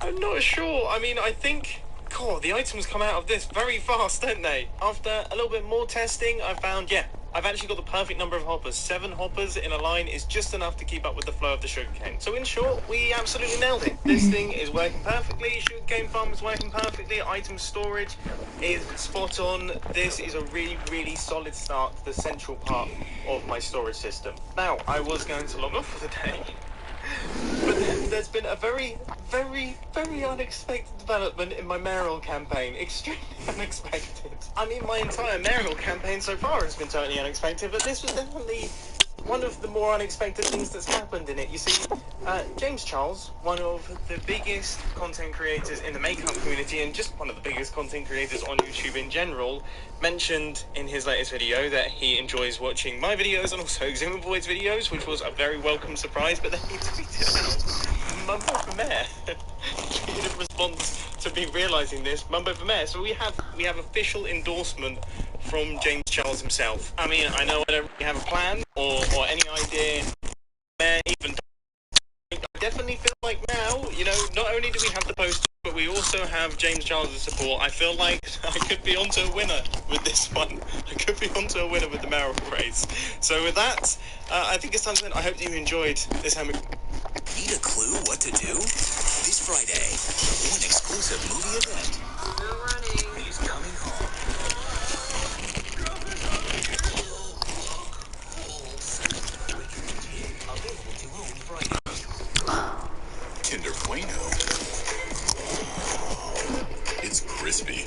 I'm not sure. I mean, I think... God, the items come out of this very fast, don't they? After a little bit more testing, I found, yeah, I've actually got the perfect number of hoppers. 7 hoppers in a line is just enough to keep up with the flow of the sugarcane. So in short, we absolutely nailed it. This thing is working perfectly, sugarcane farm is working perfectly, item storage is spot on. This is a really, really solid start to the central part of my storage system. Now, I was going to log off for the day, but there's been a very, very, very unexpected development in my mayoral campaign. Extremely unexpected. I mean, my entire mayoral campaign so far has been totally unexpected, but this was definitely one of the more unexpected things that's happened in it. You see, James Charles, one of the biggest content creators in the makeup community and just one of the biggest content creators on YouTube in general, mentioned in his latest video that he enjoys watching my videos and also Ximmervoid's videos, which was a very welcome surprise, but then he tweeted out Mumbo for Mayor in response to me realising this, Mumbo for Mayor. So we have official endorsement from James Charles himself. I mean, I know I don't really have a plan or any idea, even. I definitely feel like now, you know, not only do we have the poster, but we also have James Charles' support. I feel like I could be onto a winner with this one. I could be onto a winner with the mayoral race. So with that, I think it's time to end. I hope you enjoyed this. Need a clue what to do? This Friday, one exclusive movie event. We're running. He's coming home. Kinder Bueno. It's crispy.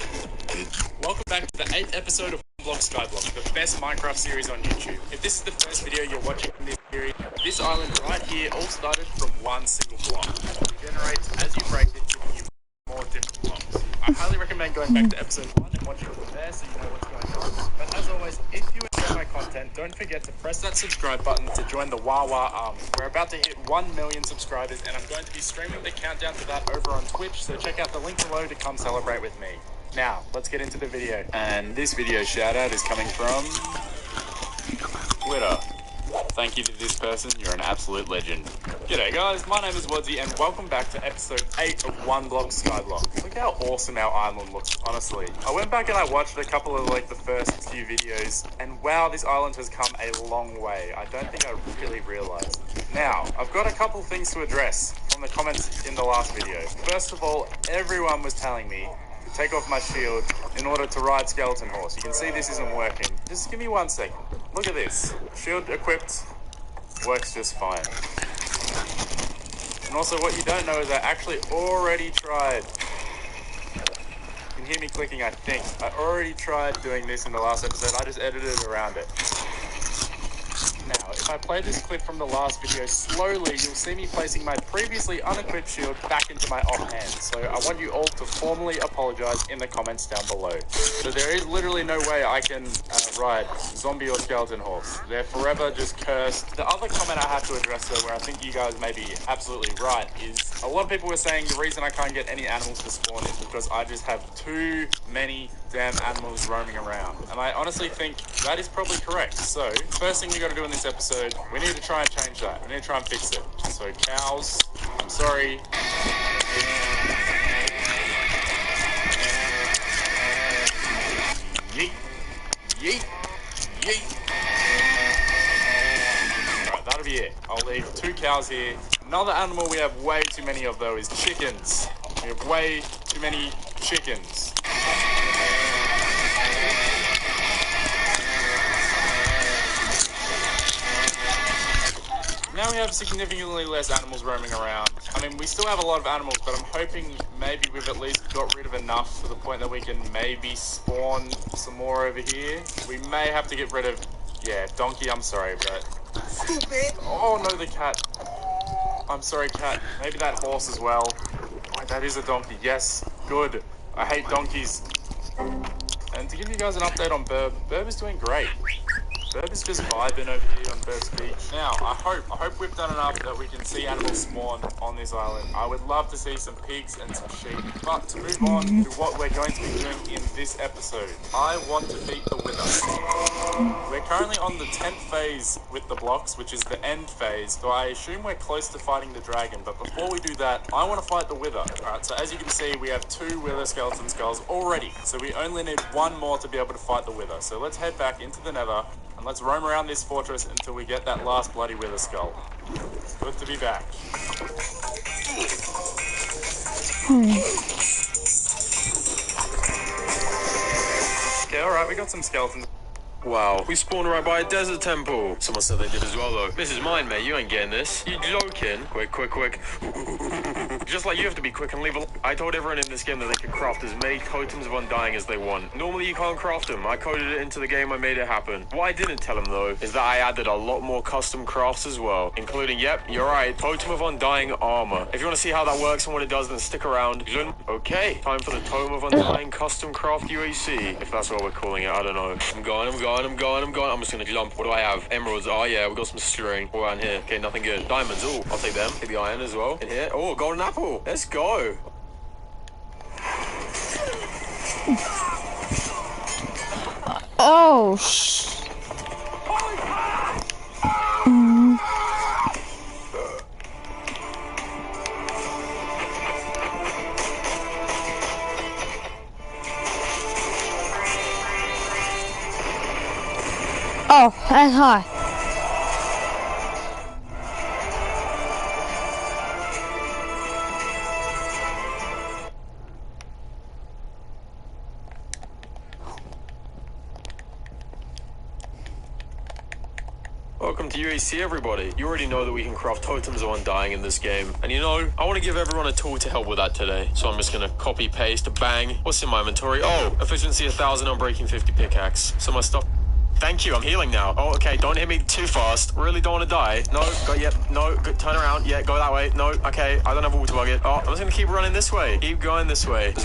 Welcome back to the 8th episode of Block Skyblock, the best Minecraft series on YouTube. If this is the first video you're watching in this series, this island right here all started from one single block. It generates, as you break it, giving you more different blocks. I highly recommend going back to episode 1 and watching it from there so you know what's going on. But as always, if you enjoy my content, don't forget to press that subscribe button to join the Wawa Army. We're about to hit 1 million subscribers and I'm going to be streaming the countdown to that over on Twitch, so check out the link below to come celebrate with me. Now, let's get into the video. And this video shout out is coming from Twitter. Thank you to this person, you're an absolute legend. G'day guys, my name is Wadzy and welcome back to episode 8 of One Block Skyblock. Look how awesome our island looks, honestly. I went back and I watched a couple of the first few videos and wow, this island has come a long way. I don't think I really realized. Now, I've got a couple things to address from the comments in the last video. First of all, everyone was telling me to take off my shield in order to ride Skeleton Horse. You can see this isn't working. Just give me 1 second. Look at this. Shield equipped, works just fine. And also what you don't know is I actually already tried. You can hear me clicking, I think. I already tried doing this in the last episode. I just edited around it. Now, if I play this clip from the last video slowly, you'll see me placing my previously unequipped shield back into my offhand. So I want you all to formally apologize in the comments down below. So there is literally no way I can ride Zombie or Skeleton Horse. They're forever just cursed. The other comment I have to address though, where I think you guys may be absolutely right, is a lot of people were saying the reason I can't get any animals to spawn is because I just have too many damn animals roaming around. And I honestly think that is probably correct. So, first thing we gotta do in this episode, we need to try and change that. We need to try and fix it. So, cows, I'm sorry. Yeet. Yeet. Yeet. Alright, that'll be it. I'll leave 2 cows here. Another animal we have way too many of though is chickens. We have way too many chickens. Now we have significantly less animals roaming around. I mean, we still have a lot of animals, but I'm hoping maybe we've at least got rid of enough to the point that we can maybe spawn some more over here. We may have to get rid of, yeah, donkey, I'm sorry, but... Stupid! Oh no, the cat. I'm sorry, cat. Maybe that horse as well. Oh, that is a donkey, yes, good. I hate donkeys. And to give you guys an update on Burb, Burb is doing great. Burb is just vibing over here on Burb's Beach. Now, I hope we've done enough that we can see animals spawn on this island. I would love to see some pigs and some sheep. But to move on to what we're going to be doing in this episode, I want to beat the wither. We're currently on the 10th phase with the blocks, which is the end phase, so I assume we're close to fighting the dragon, but before we do that, I want to fight the Wither. Alright, so as you can see, we have 2 Wither skeleton skulls already, so we only need 1 more to be able to fight the Wither. So let's head back into the Nether, and let's roam around this fortress until we get that last bloody Wither skull. Good to be back. Okay, alright, we got some skeletons. Wow, we spawned right by a desert temple. Someone said they did as well, though. This is mine, mate. You ain't getting this. You joking? Quick, quick, quick. Just like you have to be quick and leave a... I told everyone in this game that they could craft as many totems of undying as they want. Normally, you can't craft them. I coded it into the game. I made it happen. What I didn't tell them, though, is that I added a lot more custom crafts as well, including, yep, you're right, Totem of Undying Armor. If you want to see how that works and what it does, then stick around. Okay, time for the Totem of Undying Custom Craft UAC, if that's what we're calling it. I don't know. I'm going. I'm just gonna jump. What do I have? Emeralds. Oh yeah, we got some string. What around here? Okay, nothing good. Diamonds. Oh, I'll take them. Take the iron as well. In here. Oh, golden apple. Let's go. Oh, Oh, that's hot. Welcome to UAC, everybody. You already know that we can craft totems of undying in this game. And you know, I want to give everyone a tool to help with that today. So I'm just going to copy, paste, bang. What's in my inventory? Oh, efficiency 1000 on breaking 50 pickaxe. So my stuff... Thank you, I'm healing now. Oh, okay, don't hit me too fast. Really don't want to die. No, go, yep, no, good, turn around. Yeah, go that way. No, okay, I don't have a water bucket. Oh, I'm just going to keep running this way. Keep going this way.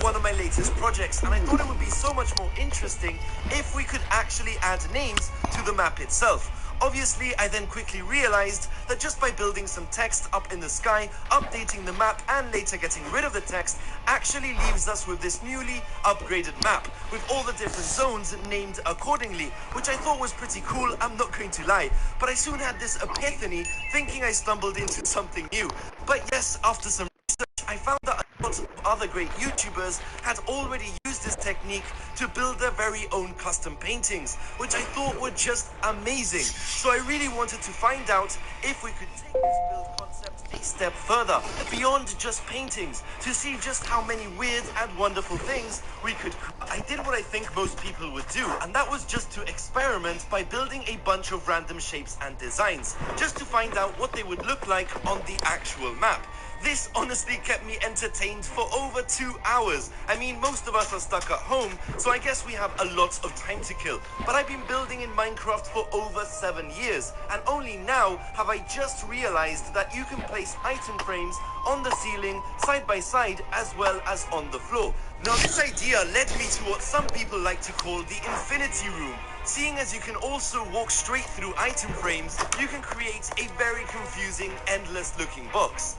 One of my latest projects, and I thought it would be so much more interesting if we could actually add names to the map itself. Obviously, I then quickly realized that just by building some text up in the sky, updating the map, and later getting rid of the text actually leaves us with this newly upgraded map with all the different zones named accordingly, which I thought was pretty cool, I'm not going to lie. But I soon had this epiphany, thinking I stumbled into something new. But yes, after some research, I found that a lot of other great YouTubers had already used this technique to build their very own custom paintings, which I thought were just amazing. So I really wanted to find out if we could take this build concept a step further, beyond just paintings, to see just how many weird and wonderful things we could. I did what I think most people would do, and that was just to experiment by building a bunch of random shapes and designs, just to find out what they would look like on the actual map. This honestly kept me entertained for over 2 hours. I mean, most of us are stuck at home, so I guess we have a lot of time to kill. But I've been building in Minecraft for over 7 years, and only now have I just realized that you can place item frames on the ceiling, side by side, as well as on the floor. Now, this idea led me to what some people like to call the Infinity Room. Seeing as you can also walk straight through item frames, you can create a very confusing, endless-looking box.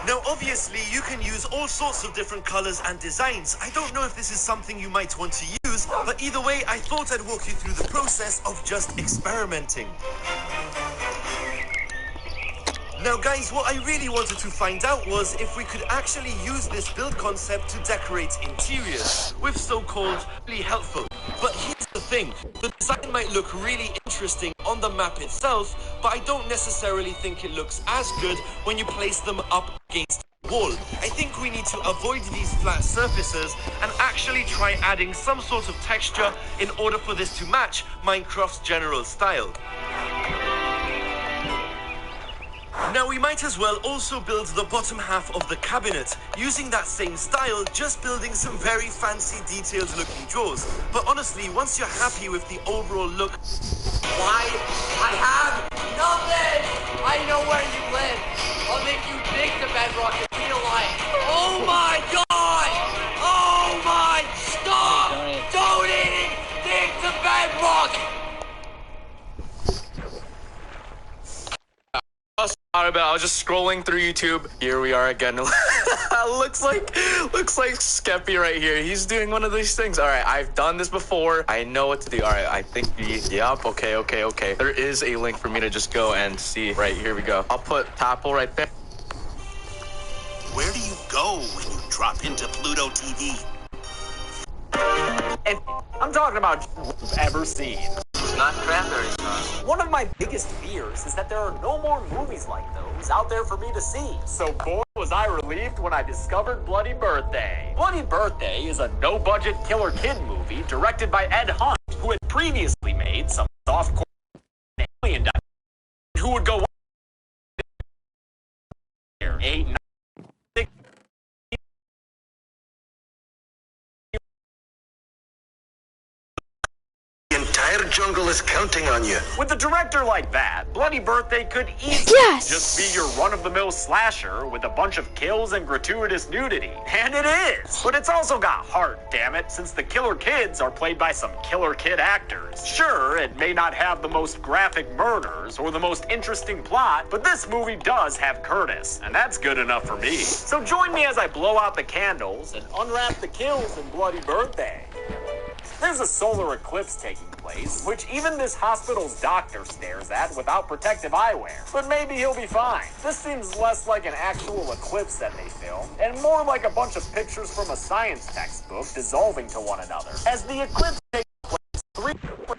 Now, obviously, you can use all sorts of different colors and designs. I don't know if this is something you might want to use, but either way, I thought I'd walk you through the process of just experimenting. Now, guys, what I really wanted to find out was if we could actually use this build concept to decorate interiors with so-called really helpful. But here's the thing, the design might look really interesting on the map itself, but I don't necessarily think it looks as good when you place them up against the wall. I think we need to avoid these flat surfaces and actually try adding some sort of texture in order for this to match Minecraft's general style. Now, we might as well also build the bottom half of the cabinet, using that same style, just building some very fancy detailed looking drawers. But honestly, once you're happy with the overall look... Why? I have nothing! I know where you live. I'll make you dig the bedrock in real life. Oh my god! Oh my... Stop donating! Dig the bedrock! thought about it. I was just scrolling through YouTube. Here we are again. looks like Skeppy right here. He's doing one of these things. All right, I've done this before. I know what to do. All right, I think yup. Okay. There is a link for me to just go and see. Right, here we go. I'll put Topple right there. Where do you go when you drop into Pluto TV? And I'm talking about you've ever seen. It's not cranberry sauce. One of my biggest fears is that there are no more movies like those out there for me to see. So boy, was I relieved when I discovered Bloody Birthday. Bloody Birthday is a no-budget killer kid movie directed by Ed Hunt, who had previously made some softcore alien who would go 8, 9, 6. The entire jungle is counting on you. With a director like that, Bloody Birthday could easily just be your run-of-the-mill slasher with a bunch of kills and gratuitous nudity. And it is! But it's also got heart, damn it, since the killer kids are played by some killer kid actors. Sure, it may not have the most graphic murders or the most interesting plot, but this movie does have Curtis, and that's good enough for me. So join me as I blow out the candles and unwrap the kills in Bloody Birthday. There's a solar eclipse taking place, which even this hospital's doctor stares at without protective eyewear. But maybe he'll be fine. This seems less like an actual eclipse that they filmed, and more like a bunch of pictures from a science textbook dissolving to one another. As the eclipse takes place, 3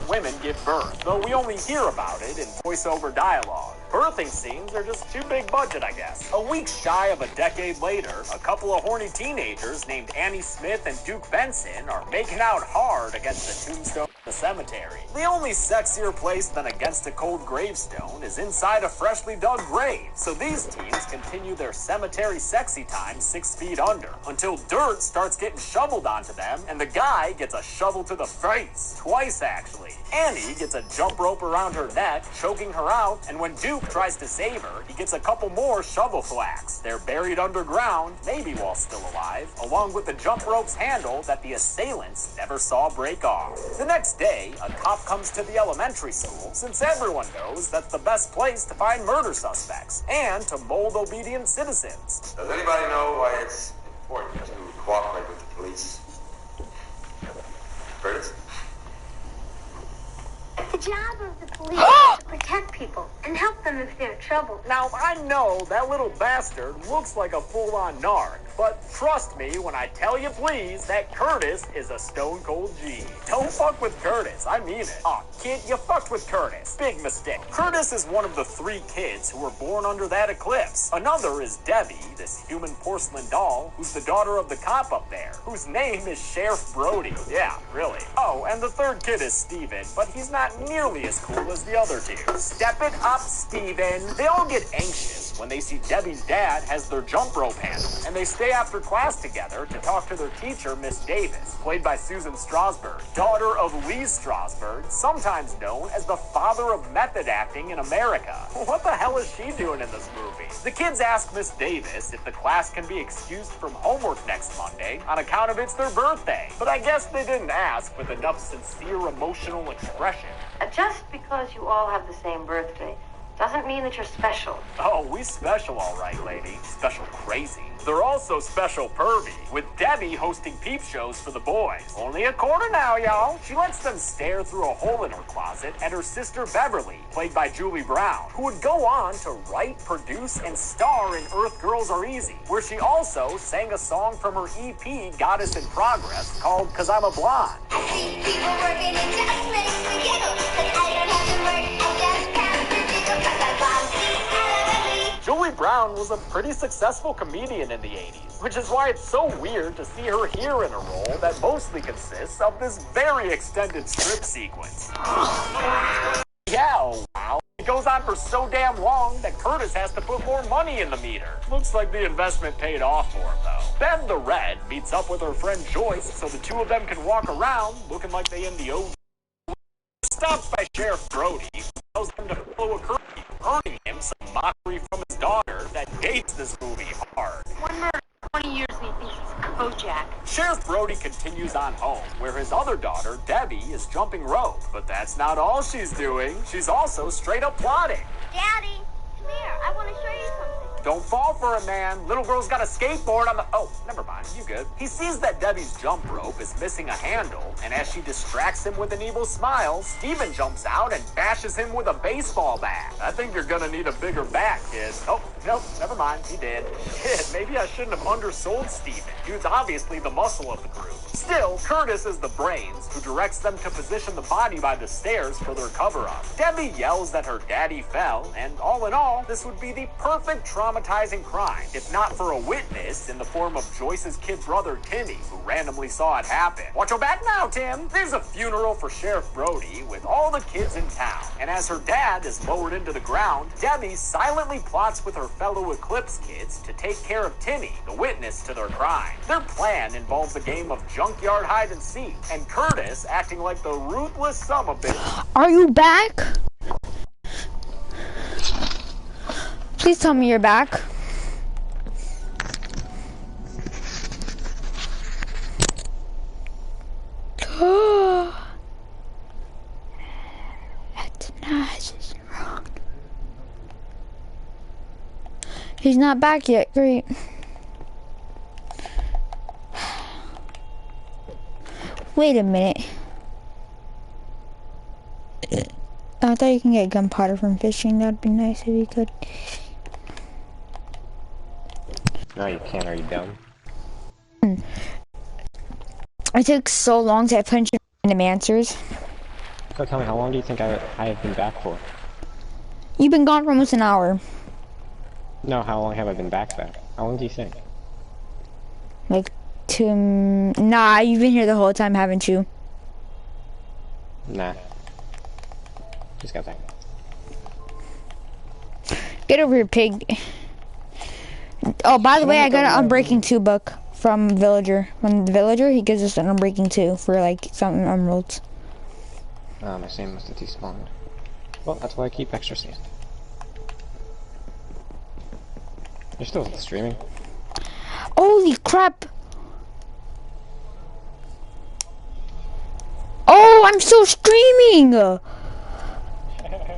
women give birth, though we only hear about it in voiceover dialogue. Birthing scenes are just too big budget, I guess. A week shy of a decade later, a couple of horny teenagers named Annie Smith and Duke Benson are making out hard against a tombstone in the cemetery. The only sexier place than against a cold gravestone is inside a freshly dug grave, so these teens continue their cemetery sexy time 6 feet under, until dirt starts getting shoveled onto them, and the guy gets a shovel to the face. Twice, actually. Annie gets a jump rope around her neck, choking her out, and when Duke tries to save her, he gets a couple more shovel thwacks. They're buried underground, maybe while still alive, along with the jump rope's handle that the assailants never saw break off. The next day, a cop comes to the elementary school, since everyone knows that's the best place to find murder suspects, and to mold obedient citizens. Does anybody know why it's important to cooperate with the police? Curtis? The job of the police is to protect people and help them if they're in trouble. Now, I know that little bastard looks like a full-on narc, but trust me when I tell you, please, that Curtis is a stone-cold G. Don't fuck with Curtis, I mean it. Aw, kid, you fucked with Curtis. Big mistake. Curtis is one of the 3 kids who were born under that eclipse. Another is Debbie, this human porcelain doll, who's the daughter of the cop up there, whose name is Sheriff Brody. Yeah, really. Oh, and the 3rd kid is Steven, but he's not nearly as cool as the other 2. Step it up, Steven. They all get anxious when they see Debbie's dad has their jump rope handle, and they stay after class together to talk to their teacher, Miss Davis, played by Susan Strasberg, daughter of Lee Strasberg, sometimes known as the father of method acting in America. What the hell is she doing in this movie? The kids ask Miss Davis if the class can be excused from homework next Monday on account of it's their birthday, but I guess they didn't ask with enough sincere emotional expression. Just because you all have the same birthday doesn't mean that you're special. Oh, we special all right, lady. Special crazy. They're also special pervy, with Debbie hosting peep shows for the boys. Only a quarter now, y'all. She lets them stare through a hole in her closet at her sister Beverly, played by Julie Brown, who would go on to write, produce, and star in Earth Girls Are Easy, where she also sang a song from her EP, Goddess in Progress, called 'Cause I'm a Blonde. I see people working and just makes me giggle, 'cause I don't have to work, I just have to jiggle, 'cause I'm blonde. Julie Brown was a pretty successful comedian in the 80s, which is why it's so weird to see her here in a role that mostly consists of this very extended strip sequence. Yeah, wow. It goes on for so damn long that Curtis has to put more money in the meter. Looks like the investment paid off for him, though. Bev the Red meets up with her friend Joyce so the 2 of them can walk around looking like they in the OG. Stopped by Sheriff Brody, who tells them to follow a curfew, earning him some mockery from his daughter that dates this movie hard. One murder, 20 years, and he thinks he's Kojak. Sheriff Brody continues on home, where his other daughter, Debbie, is jumping rope. But that's not all she's doing. She's also straight up plotting. Daddy, come here. I want to show you Don't fall for it, man. Little girl's got a skateboard on the... Oh, never mind. You good. He sees that Debbie's jump rope is missing a handle, and as she distracts him with an evil smile, Steven jumps out and bashes him with a baseball bat. I think you're gonna need a bigger bat, kid. Oh, nope, never mind. He did. Kid, maybe I shouldn't have undersold Steven. Dude's obviously the muscle of the group. Still, Curtis is the brains who directs them to position the body by the stairs for their cover-up. Debbie yells that her daddy fell, and all in all, this would be the perfect traumatizing crime, if not for a witness in the form of Joyce's kid brother, Timmy, who randomly saw it happen. Watch your back now, Tim! There's a funeral for Sheriff Brody with all the kids in town, and as her dad is lowered into the ground, Debbie silently plots with her fellow Eclipse kids to take care of Timmy, the witness to their crime. Their plan involves a game of junkyard hide and seek, and Curtis acting like the ruthless summabitch. Are you back? Please tell me you're back. That's nice. Wrong. He's not back yet. Great. Wait a minute. I thought you can get gunpowder from fishing. That'd be nice if you could. No, you can't. Are you dumb? It took so long to punch in random answers. So tell me, how long do you think I have been back for? You've been gone for almost an hour. No, how long have I been back then? How long do you think? Like, nah, you've been here the whole time, haven't you? Nah. Just got back. Get over here, pig. Oh, by the way, I got an Unbreaking 2 book from Villager. From the Villager, he gives us an Unbreaking 2 for like some emeralds. My sand must have despawned. Well, that's why I keep extra sand. You're still streaming. Holy crap! Oh, I'm still streaming!